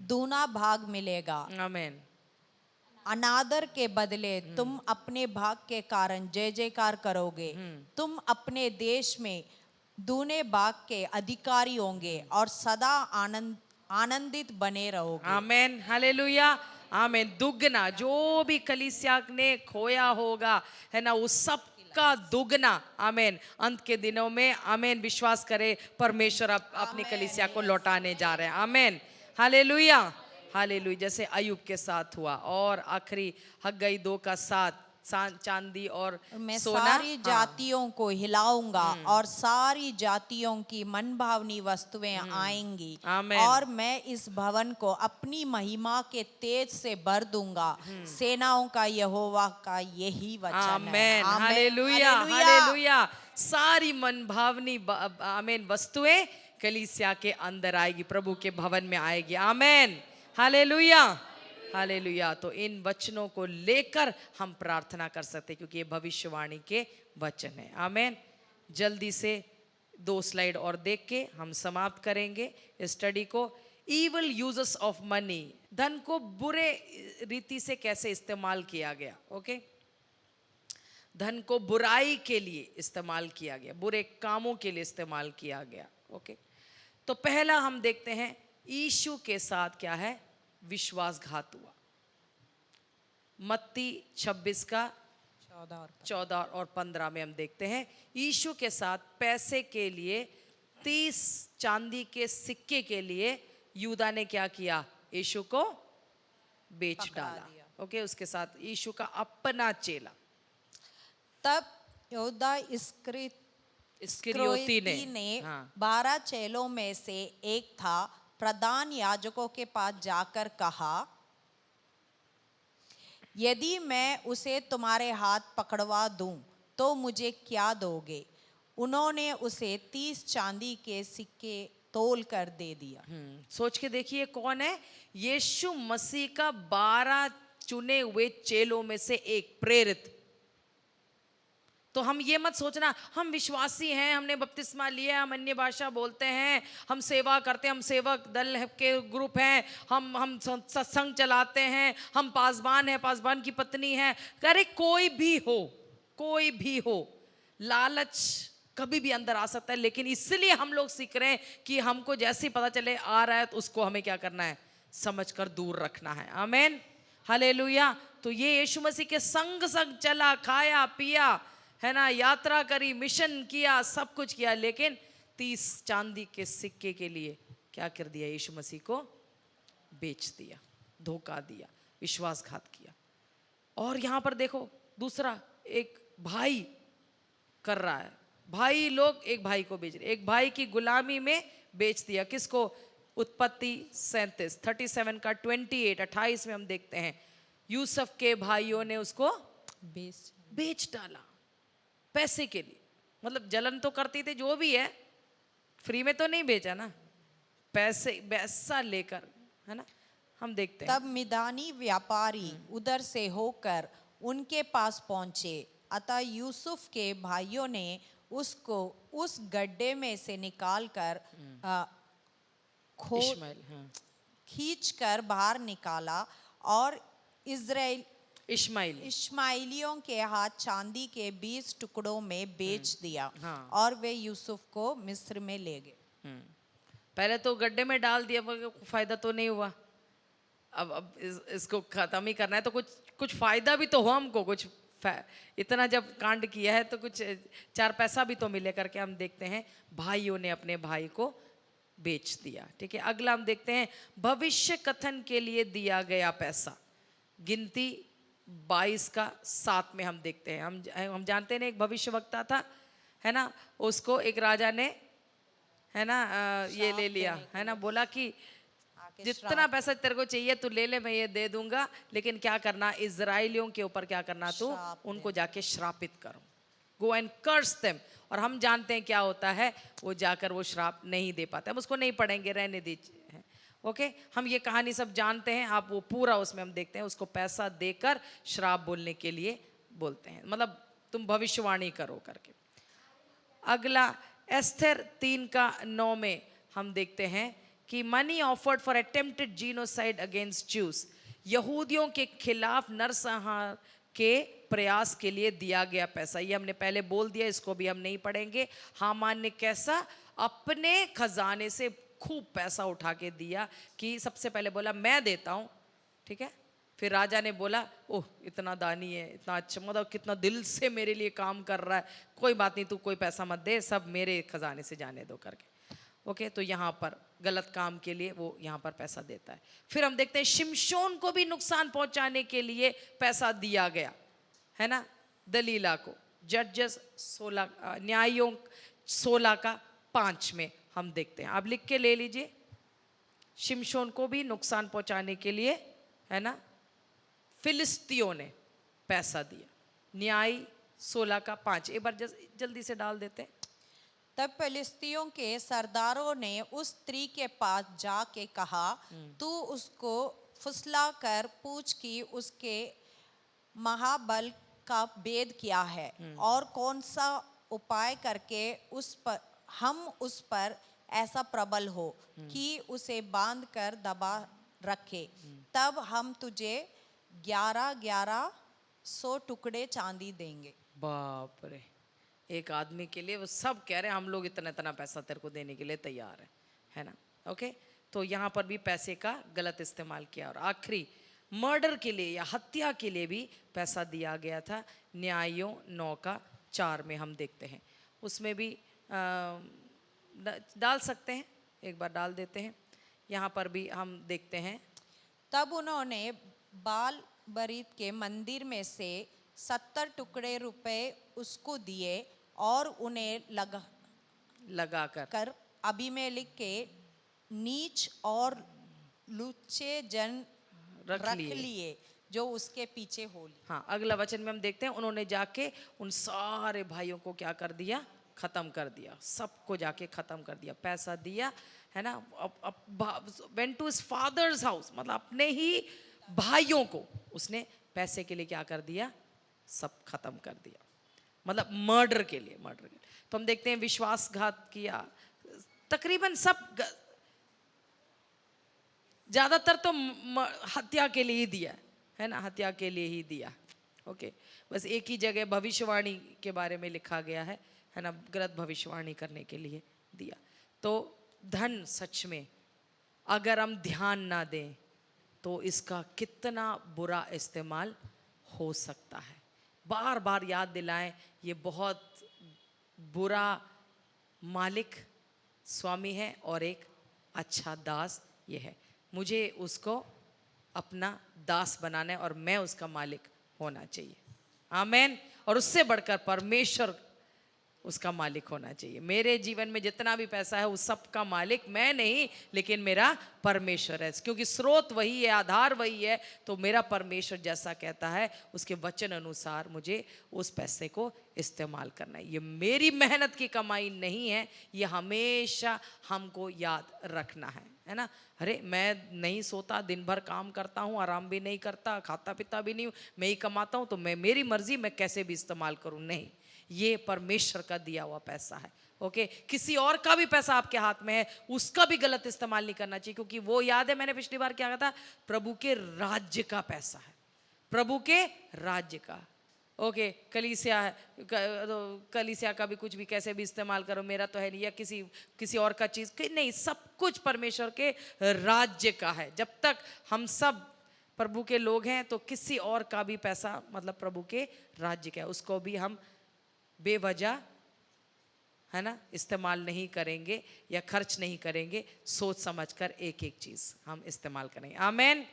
दूना भाग मिलेगा। आमेन। अनादर के बदले तुम अपने भाग के कारण जय जयकार करोगे। तुम अपने देश में दूने भाग के अधिकारी होंगे और सदा आनंदित बने रहोगे। आमेन। हालेलुया। आमेन। दुगना जो भी कलीसिया ने खोया होगा है ना, वो सब का दुगना, आमेन, अंत के दिनों में, आमेन, विश्वास करे परमेश्वर अपनी कलीसिया को लौटाने जा रहे हैं, आमेन, हालेलुया, हालेलुया। जैसे अय्यूब के साथ हुआ, और आखिरी हग्गाई 2 का 7, चांदी और मैं सोना, सारी जातियों को हिलाऊंगा और सारी जातियों की मनभावनी वस्तुएं आएंगी, आमेन। और मैं इस भवन को अपनी महिमा के तेज से भर दूंगा। सेनाओं का यहोवा का यही वचन है। आमेन, आमेन, हालेलुया, हालेलुया। हालेलुया। सारी मनभावनी आमेन वस्तुएं कलीसिया के अंदर आएगी, प्रभु के भवन में आएगी, आमेन, हालेलुया, हालेलुया। तो इन वचनों को लेकर हम प्रार्थना कर सकते हैं, क्योंकि ये भविष्यवाणी के वचन है, आमेन। जल्दी से 2 स्लाइड और देख के हम समाप्त करेंगे इस स्टडी को। इविल यूजेस ऑफ मनी, धन को बुरे रीति से कैसे इस्तेमाल किया गया, ओके। धन को बुराई के लिए इस्तेमाल किया गया, बुरे कामों के लिए इस्तेमाल किया गया, ओके। तो पहला हम देखते हैं यीशु के साथ क्या है, विश्वासघात हुआ। मत्ती 26 का 14 और 15 में हम देखते हैं यीशु के साथ पैसे के लिए, 30 चांदी के सिक्के के लिए यूदा ने क्या किया, यीशु को बेच डाला, ओके। उसके साथ यीशु का अपना चेला, तब यहूदा इस्करियोती ने हाँ, 12 चेलों में से एक था, प्रधान याजकों के पास जाकर कहा, यदि मैं उसे तुम्हारे हाथ पकड़वा दूं तो मुझे क्या दोगे? उन्होंने उसे 30 चांदी के सिक्के तोल कर दे दिया। सोच के देखिए कौन है, यीशु मसीह का 12 चुने हुए चेलों में से एक, प्रेरित। तो हम ये मत सोचना हम विश्वासी हैं, हमने बपतिस्मा लिया, हम अन्य भाषा बोलते हैं, हम सेवा करते हैं, हम सेवक दल के ग्रुप हैं, हम सत्संग चलाते हैं, हम पासबान हैं, पासबान की पत्नी है। अरे कोई भी हो, लालच कभी भी अंदर आ सकता है, लेकिन इसलिए हम लोग सीख रहे हैं कि हमको जैसे ही पता चले आ रहा है तो उसको हमें क्या करना है, समझकर दूर रखना है, आमीन, हालेलुया। तो ये यीशु मसीह के संग चला, खाया पिया, है ना, यात्रा करी, मिशन किया, सब कुछ किया, लेकिन 30 चांदी के सिक्के के लिए क्या कर दिया, यीशु मसीह को बेच दिया, धोखा दिया, विश्वासघात किया। और यहां पर देखो दूसरा, एक भाई कर रहा है, भाई लोग एक भाई को बेच रहे, एक भाई की गुलामी में बेच दिया, किसको? उत्पत्ति 37 का 28 में हम देखते हैं यूसुफ के भाइयों ने उसको बेच डाला पैसे के लिए। मतलब जलन तो करती थी, जो भी है फ्री में तो नहीं बेचा ना, पैसा लेकर, है ना। हम देखते हैं तब मिदानी व्यापारी उधर से होकर उनके पास पहुंचे, अतः यूसुफ के भाइयों ने उसको उस गड्ढे में से निकालकर इश्माएल, हाँ, खींचकर बाहर निकाला और इश्माइलियों के हाथ चांदी के 20 टुकड़ों में बेच दिया, हाँ। और वे यूसुफ को मिस्र में ले गए। पहले तो गड्ढे में डाल दिया, पर फायदा तो नहीं हुआ। अब इसको खत्म ही करना है, तो कुछ फायदा भी तो हो हमको, कुछ इतना जब कांड किया है तो कुछ 4 पैसा भी तो मिले करके हम देखते हैं भाइयों ने अपने भाई को बेच दिया। ठीक है, अगला हम देखते हैं भविष्य कथन के लिए दिया गया पैसा। गिनती 22 का 7 में हम देखते हैं, हम जानते हैं एक भविष्यवक्ता था, है ना, उसको एक राजा ने, है ना, ये ले लिया, है ना, बोला कि जितना पैसा तेरे को चाहिए तू ले ले, मैं ये दे दूंगा, लेकिन क्या करना, इजराइलियों के ऊपर क्या करना, तू उनको जाके श्रापित करो, गो एंड कर्स देम। और हम जानते हैं क्या होता है, वो जाकर वो श्राप नहीं दे पाते। हम उसको नहीं पढ़ेंगे, रहने दीजिए, ओके। हम ये कहानी सब जानते हैं, आप वो पूरा उसमें हम देखते हैं, उसको पैसा देकर श्राप बोलने के लिए बोलते हैं, मतलब तुम भविष्यवाणी करो करके। अगला एस्थर 3 का 9 में हम देखते हैं कि money offered for attempted genocide against Jews, यहूदियों के खिलाफ नरसंहार के प्रयास के लिए दिया गया पैसा। ये हमने पहले बोल दिया, इसको भी हम नहीं पढ़ेंगे। हामान ने कैसा अपने खजाने से खूब पैसा उठा के दिया, कि सबसे पहले बोला मैं देता हूँ, ठीक है, फिर राजा ने बोला, ओह इतना दानी है, इतना अच्छा, मतलब कितना दिल से मेरे लिए काम कर रहा है, कोई बात नहीं, तू कोई पैसा मत दे, सब मेरे खजाने से जाने दो करके। ओके, तो यहाँ पर गलत काम के लिए वो यहाँ पर पैसा देता है। फिर हम देखते हैं शिमशोन को भी नुकसान पहुंचाने के लिए पैसा दिया गया, है ना, दलीला को। जजेस 16 न्यायों 16 का 5 में हम देखते हैं, आप लिख के ले लीजिए। शिमशोन को भी नुकसान पहुंचाने के लिए, है ना, फिलिस्तियों ने पैसा दिया। न्याय 16 का 5 एक बार जल्दी से डाल देते हैं। तब फिलिस्तियों के सरदारों ने उस स्त्री के पास जाके कहा, तू उसको फुसला कर पूछ कि उसके महाबल का भेद क्या है और कौन सा उपाय करके हम उस पर ऐसा प्रबल हो कि उसे बांध कर दबा रखे, तब हम तुझे 11,100 टुकड़े चांदी देंगे। बाप रे, एक आदमी के लिए वो सब कह रहे हैं हम लोग इतना इतना पैसा तेरे को देने के लिए तैयार है ना। ओके, तो यहाँ पर भी पैसे का गलत इस्तेमाल किया। और आखिरी मर्डर के लिए या हत्या के लिए भी पैसा दिया गया था। न्यायों 9 का 4 में हम देखते हैं, उसमें भी डाल सकते हैं, एक बार डाल देते हैं। यहाँ पर भी हम देखते हैं, तब उन्होंने बाल बरीत के मंदिर में से 70 टुकड़े रुपए उसको दिए और उन्हें लगा कर अबीमेलेक के नीच और लुच्चे जन रख लिए जो उसके पीछे हो लिए। हाँ, अगला वचन में हम देखते हैं, उन्होंने जाके उन सारे भाइयों को क्या कर दिया, खत्म कर दिया, सबको जाके खत्म कर दिया, पैसा दिया, है ना। Went to his father's house, मतलब अपने ही भाइयों को उसने पैसे के लिए क्या कर दिया, सब खत्म कर दिया, मतलब मर्डर के लिए। तो हम देखते हैं विश्वासघात किया, तकरीबन सब ज्यादातर तो हत्या के लिए ही दिया, है ना, हत्या के लिए ही दिया। ओके, बस एक ही जगह भविष्यवाणी के बारे में लिखा गया है ना, गलत भविष्यवाणी करने के लिए दिया। तो धन सच में अगर हम ध्यान ना दें तो इसका कितना बुरा इस्तेमाल हो सकता है। बार बार याद दिलाएं, ये बहुत बुरा मालिक स्वामी है और एक अच्छा दास ये है। मुझे उसको अपना दास बनाना है और मैं उसका मालिक होना चाहिए। आमेन। और उससे बढ़कर परमेश्वर उसका मालिक होना चाहिए। मेरे जीवन में जितना भी पैसा है उस सब का मालिक मैं नहीं, लेकिन मेरा परमेश्वर है, क्योंकि स्रोत वही है, आधार वही है। तो मेरा परमेश्वर जैसा कहता है उसके वचन अनुसार मुझे उस पैसे को इस्तेमाल करना है। ये मेरी मेहनत की कमाई नहीं है, ये हमेशा हमको याद रखना है ना। अरे मैं नहीं सोता, दिन भर काम करता हूँ, आराम भी नहीं करता, खाता पीता भी नहीं हूँ, मैं ही कमाता हूँ, तो मैं मेरी मर्जी मैं कैसे भी इस्तेमाल करूँ, नहीं, ये परमेश्वर का दिया हुआ पैसा है। ओके, किसी और का भी पैसा आपके हाथ में है, उसका भी गलत इस्तेमाल नहीं करना चाहिए, क्योंकि वो याद है मैंने पिछली बार क्या कहा था, प्रभु के राज्य का पैसा है, प्रभु के राज्य का। ओके, कलीसिया है, कलीसिया का भी कुछ भी कैसे भी इस्तेमाल करो, मेरा तो है नहीं, या किसी और का चीज नहीं, सब कुछ परमेश्वर के राज्य का है। जब तक हम सब प्रभु के लोग हैं तो किसी और का भी पैसा मतलब प्रभु के राज्य का है, उसको भी हम बेवजह, है ना, इस्तेमाल नहीं करेंगे या खर्च नहीं करेंगे, सोच समझकर एक एक चीज हम इस्तेमाल करेंगे। आमेन।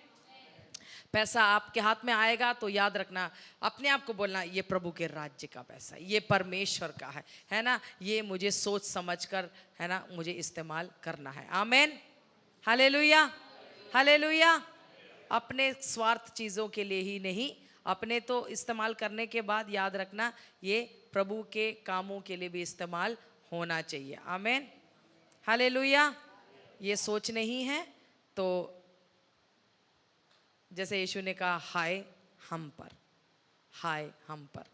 पैसा आपके हाथ में आएगा तो याद रखना, अपने आप को बोलना, ये प्रभु के राज्य का पैसा, ये परमेश्वर का है ना, ये मुझे सोच समझकर, है ना, मुझे इस्तेमाल करना है। आमेन, हालेलुया, हालेलुया। अपने स्वार्थ चीजों के लिए ही नहीं, अपने तो इस्तेमाल करने के बाद याद रखना ये प्रभु के कामों के लिए भी इस्तेमाल होना चाहिए। आमेन, हालेलुया। ये सोच नहीं है तो जैसे यीशु ने कहा, हाय हम पर, हाय हम पर।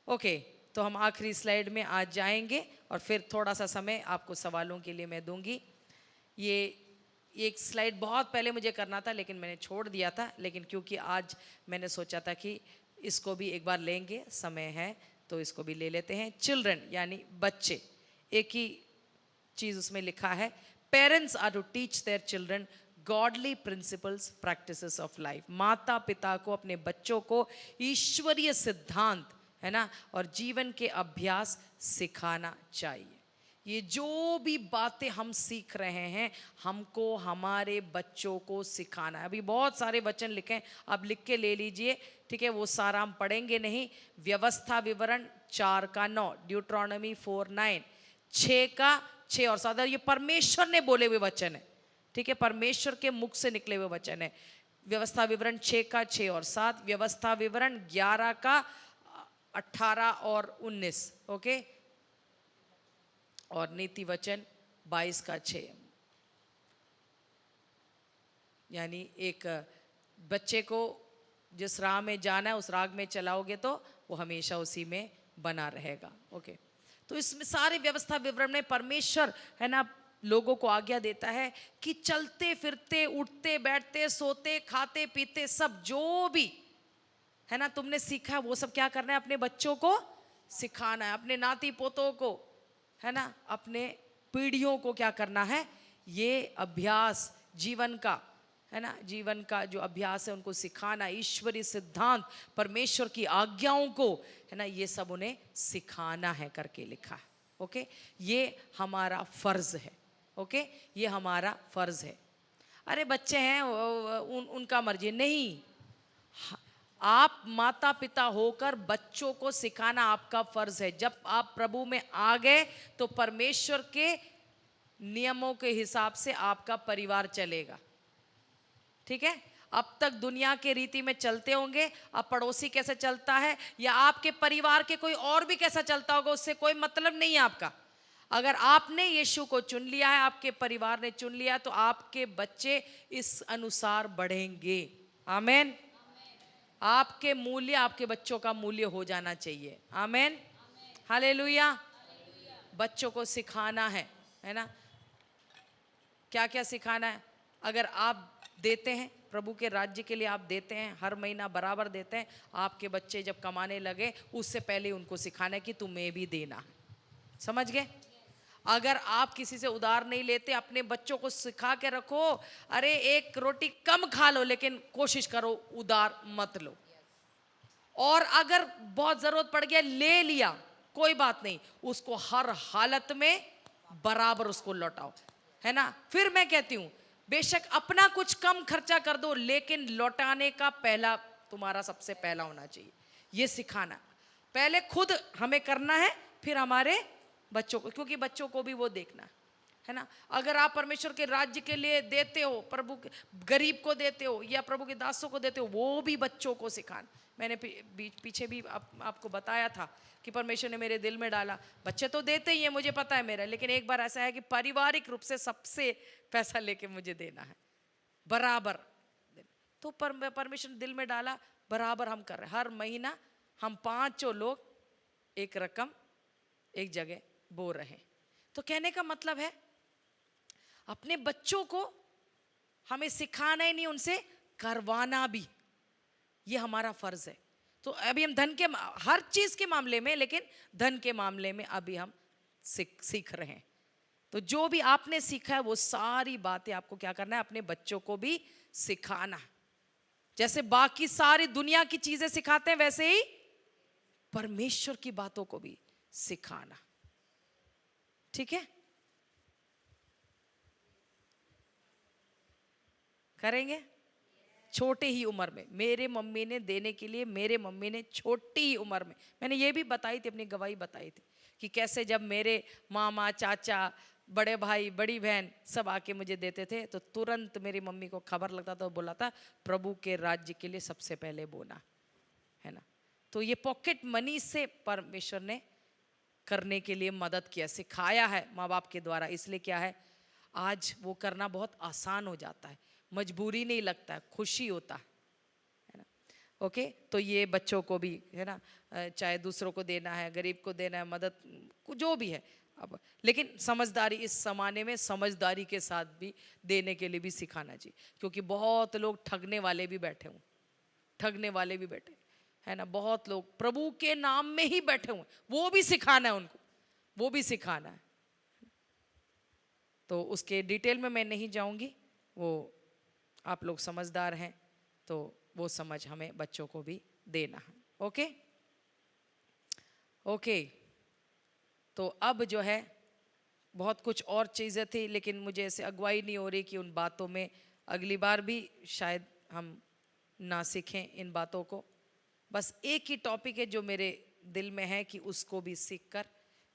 ओके, तो हम आखिरी स्लाइड में आज जाएंगे और फिर थोड़ा सा समय आपको सवालों के लिए मैं दूंगी। ये एक स्लाइड बहुत पहले मुझे करना था लेकिन मैंने छोड़ दिया था, लेकिन क्योंकि आज मैंने सोचा था कि इसको भी एक बार लेंगे, समय है तो इसको भी ले लेते हैं। चिल्ड्रन यानी बच्चे, एक ही चीज उसमें लिखा है, parents are to teach their children godly principles practices of life. माता पिता को अपने बच्चों को ईश्वरीय सिद्धांत, है ना, और जीवन के अभ्यास सिखाना चाहिए। ये जो भी बातें हम सीख रहे हैं, हमको हमारे बच्चों को सिखाना है। अभी बहुत सारे वचन लिखे हैं, आप लिख के ले लीजिए, ठीक है, वो सारा हम पढ़ेंगे नहीं। व्यवस्था विवरण 4:9, ड्यूट्रोनॉमी 4:9, 6:6 और 7, ये परमेश्वर ने बोले हुए वचन है, ठीक है, परमेश्वर के मुख से निकले हुए वचन है। व्यवस्था विवरण 6:6 और 7, व्यवस्था विवरण 11:18 और 19, ओके, और नीति वचन 22:6। यानी एक बच्चे को जिस राह में जाना है उस राह में चलाओगे तो वो हमेशा उसी में बना रहेगा, ओके। तो इसमें सारे व्यवस्था विवरण में परमेश्वर, है ना, लोगों को आज्ञा देता है कि चलते फिरते, उठते बैठते, सोते खाते पीते, सब जो भी, है ना, तुमने सीखा है वो सब क्या करना है, अपने बच्चों को सिखाना है, अपने नाती पोतों को, है ना, अपने पीढ़ियों को क्या करना है, ये अभ्यास जीवन का, है ना, जीवन का जो अभ्यास है उनको सिखाना, ईश्वरीय सिद्धांत, परमेश्वर की आज्ञाओं को, है ना, ये सब उन्हें सिखाना है करके लिखा है, ओके। ये हमारा फर्ज है, ओके, ये हमारा फर्ज है। अरे बच्चे हैं उनका मर्जी नहीं, आप माता पिता होकर बच्चों को सिखाना आपका फर्ज है। जब आप प्रभु में आ गए तो परमेश्वर के नियमों के हिसाब से आपका परिवार चलेगा, ठीक है। अब तक दुनिया के रीति में चलते होंगे, अब पड़ोसी कैसे चलता है या आपके परिवार के कोई और भी कैसा चलता होगा, उससे कोई मतलब नहीं है आपका। अगर आपने यीशु को चुन लिया है, आपके परिवार ने चुन लिया, तो आपके बच्चे इस अनुसार बढ़ेंगे। आमेन। आपके मूल्य आपके बच्चों का मूल्य हो जाना चाहिए। आमेन, हालेलुया। बच्चों को सिखाना है ना, क्या क्या सिखाना है। अगर आप देते हैं प्रभु के राज्य के लिए, आप देते हैं हर महीना बराबर देते हैं, आपके बच्चे जब कमाने लगे उससे पहले उनको सिखाना है कि तुम्हें भी देना, समझ गए। अगर आप किसी से उधार नहीं लेते, अपने बच्चों को सिखा के रखो, अरे एक रोटी कम खा लो लेकिन कोशिश करो उधार मत लो। और अगर बहुत जरूरत पड़ गया ले लिया, कोई बात नहीं, उसको हर हालत में बराबर उसको लौटाओ, है ना। फिर मैं कहती हूं बेशक अपना कुछ कम खर्चा कर दो, लेकिन लौटाने का पहला तुम्हारा सबसे पहला होना चाहिए। ये सिखाना पहले खुद हमें करना है, फिर हमारे बच्चों को, क्योंकि बच्चों को भी वो देखना है ना। अगर आप परमेश्वर के राज्य के लिए देते हो, प्रभु के गरीब को देते हो या प्रभु के दासों को देते हो, वो भी बच्चों को सिखाना। मैंने पीछे भी आपको बताया था कि परमेश्वर ने मेरे दिल में डाला, बच्चे तो देते ही हैं मुझे पता है मेरा, लेकिन एक बार ऐसा है कि पारिवारिक रूप से सबसे पैसा लेके मुझे देना है बराबर। तो परमेश्वर ने दिल में डाला, बराबर हम कर रहे हैं। हर महीना हम 5 लोग एक रकम एक जगह बो रहे हैं। तो कहने का मतलब है अपने बच्चों को हमें सिखाना ही नहीं, उनसे करवाना भी, ये हमारा फर्ज है। तो अभी हम धन के हर चीज के मामले में, लेकिन धन के मामले में अभी हम सीख रहे हैं। तो जो भी आपने सीखा है वो सारी बातें आपको क्या करना है, अपने बच्चों को भी सिखाना। जैसे बाकी सारी दुनिया की चीजें सिखाते हैं, वैसे ही परमेश्वर की बातों को भी सिखाना, ठीक है। करेंगे छोटे ही उम्र में। मेरे मम्मी ने देने के लिए, मेरे मम्मी ने छोटी ही उम्र में, मैंने ये भी बताई थी, अपनी गवाही बताई थी कि कैसे जब मेरे मामा चाचा बड़े भाई बड़ी बहन सब आके मुझे देते थे, तो तुरंत मेरी मम्मी को खबर लगता था, बोला था प्रभु के राज्य के लिए सबसे पहले बोना, है ना। तो ये पॉकेट मनी से परमेश्वर ने करने के लिए मदद किया, सिखाया है माँ बाप के द्वारा। इसलिए क्या है, आज वो करना बहुत आसान हो जाता है, मजबूरी नहीं लगता है, खुशी होता है ना। ओके, तो ये बच्चों को भी, है ना, चाहे दूसरों को देना है, गरीब को देना है, मदद जो भी है। अब लेकिन समझदारी, इस जमाने में समझदारी के साथ भी देने के लिए भी सिखाना चाहिए, क्योंकि बहुत लोग ठगने वाले भी बैठे हुए, ठगने वाले भी बैठे, है ना। बहुत लोग प्रभु के नाम में ही बैठे हुए, वो भी सिखाना है उनको, वो भी सिखाना है। तो उसके डिटेल में मैं नहीं जाऊंगी, वो आप लोग समझदार हैं तो वो समझ हमें बच्चों को भी देना है। Okay okay. तो अब जो है बहुत कुछ और चीज़ें थी, लेकिन मुझे ऐसे अगुवाई नहीं हो रही कि उन बातों में अगली बार भी शायद हम ना सीखें इन बातों को। बस एक ही टॉपिक है जो मेरे दिल में है कि उसको भी सीख कर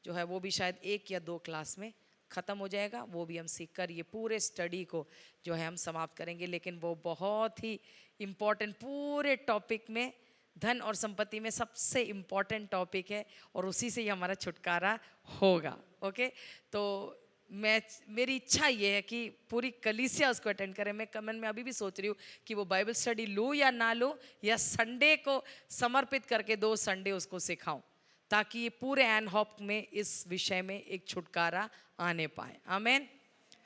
जो है वो भी शायद 1 या 2 क्लास में ख़त्म हो जाएगा, वो भी हम सीख कर ये पूरे स्टडी को जो है हम समाप्त करेंगे। लेकिन वो बहुत ही इम्पोर्टेंट, पूरे टॉपिक में धन और संपत्ति में सबसे इम्पोर्टेंट टॉपिक है और उसी से ही हमारा छुटकारा होगा। ओके, तो मेरी इच्छा ये है कि पूरी कलीसिया उसको अटेंड करे। मैं कमेंट में अभी भी सोच रही हूँ कि वो बाइबल स्टडी लूँ या ना लूँ, या संडे को समर्पित करके 2 संडे उसको सिखाऊं, ताकि ये पूरे एनहॉप में इस विषय में एक छुटकारा आने पाए। आमेन,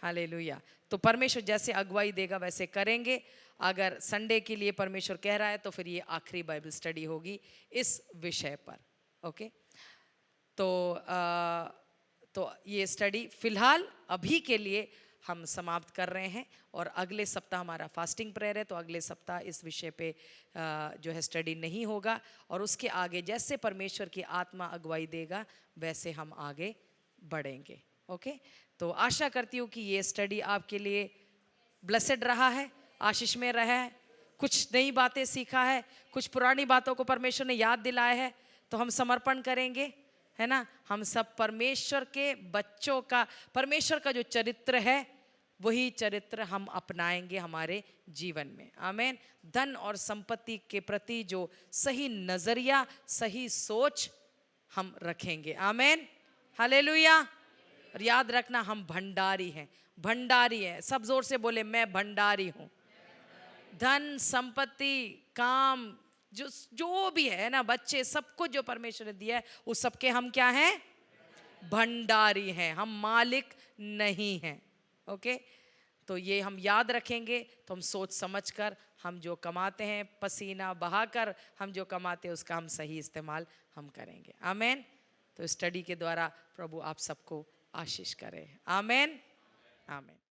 हालेलुया। तो परमेश्वर जैसे अगुवाई देगा वैसे करेंगे। अगर संडे के लिए परमेश्वर कह रहा है तो फिर ये आखिरी बाइबल स्टडी होगी इस विषय पर। ओके, तो ये स्टडी फिलहाल अभी के लिए हम समाप्त कर रहे हैं, और अगले सप्ताह हमारा फास्टिंग प्रेयर है, तो अगले सप्ताह इस विषय पे जो है स्टडी नहीं होगा, और उसके आगे जैसे परमेश्वर की आत्मा अगुवाई देगा वैसे हम आगे बढ़ेंगे। ओके, तो आशा करती हूँ कि ये स्टडी आपके लिए ब्लेसेड रहा है, आशीष में रहा है, कुछ नई बातें सीखा है, कुछ पुरानी बातों को परमेश्वर ने याद दिलाया है। तो हम समर्पण करेंगे, है ना। हम सब परमेश्वर के बच्चों का, परमेश्वर का जो चरित्र है वही चरित्र हम अपनाएंगे हमारे जीवन में। आमीन। धन और संपत्ति के प्रति जो सही नजरिया, सही सोच हम रखेंगे। आमीन, हालेलुया। और याद रखना हम भंडारी हैं, भंडारी है। सब जोर से बोले, मैं भंडारी हूं। धन संपत्ति काम जो भी है ना, बच्चे सबको जो परमेश्वर ने दिया है उस सबके हम क्या हैं? भंडारी हैं, हम मालिक नहीं हैं। ओके, तो ये हम याद रखेंगे। तो हम सोच समझ कर हम जो कमाते हैं, पसीना बहाकर हम जो कमाते हैं, उसका हम सही इस्तेमाल हम करेंगे। आमीन। तो स्टडी के द्वारा प्रभु आप सबको आशीष करे। आमीन, आमीन।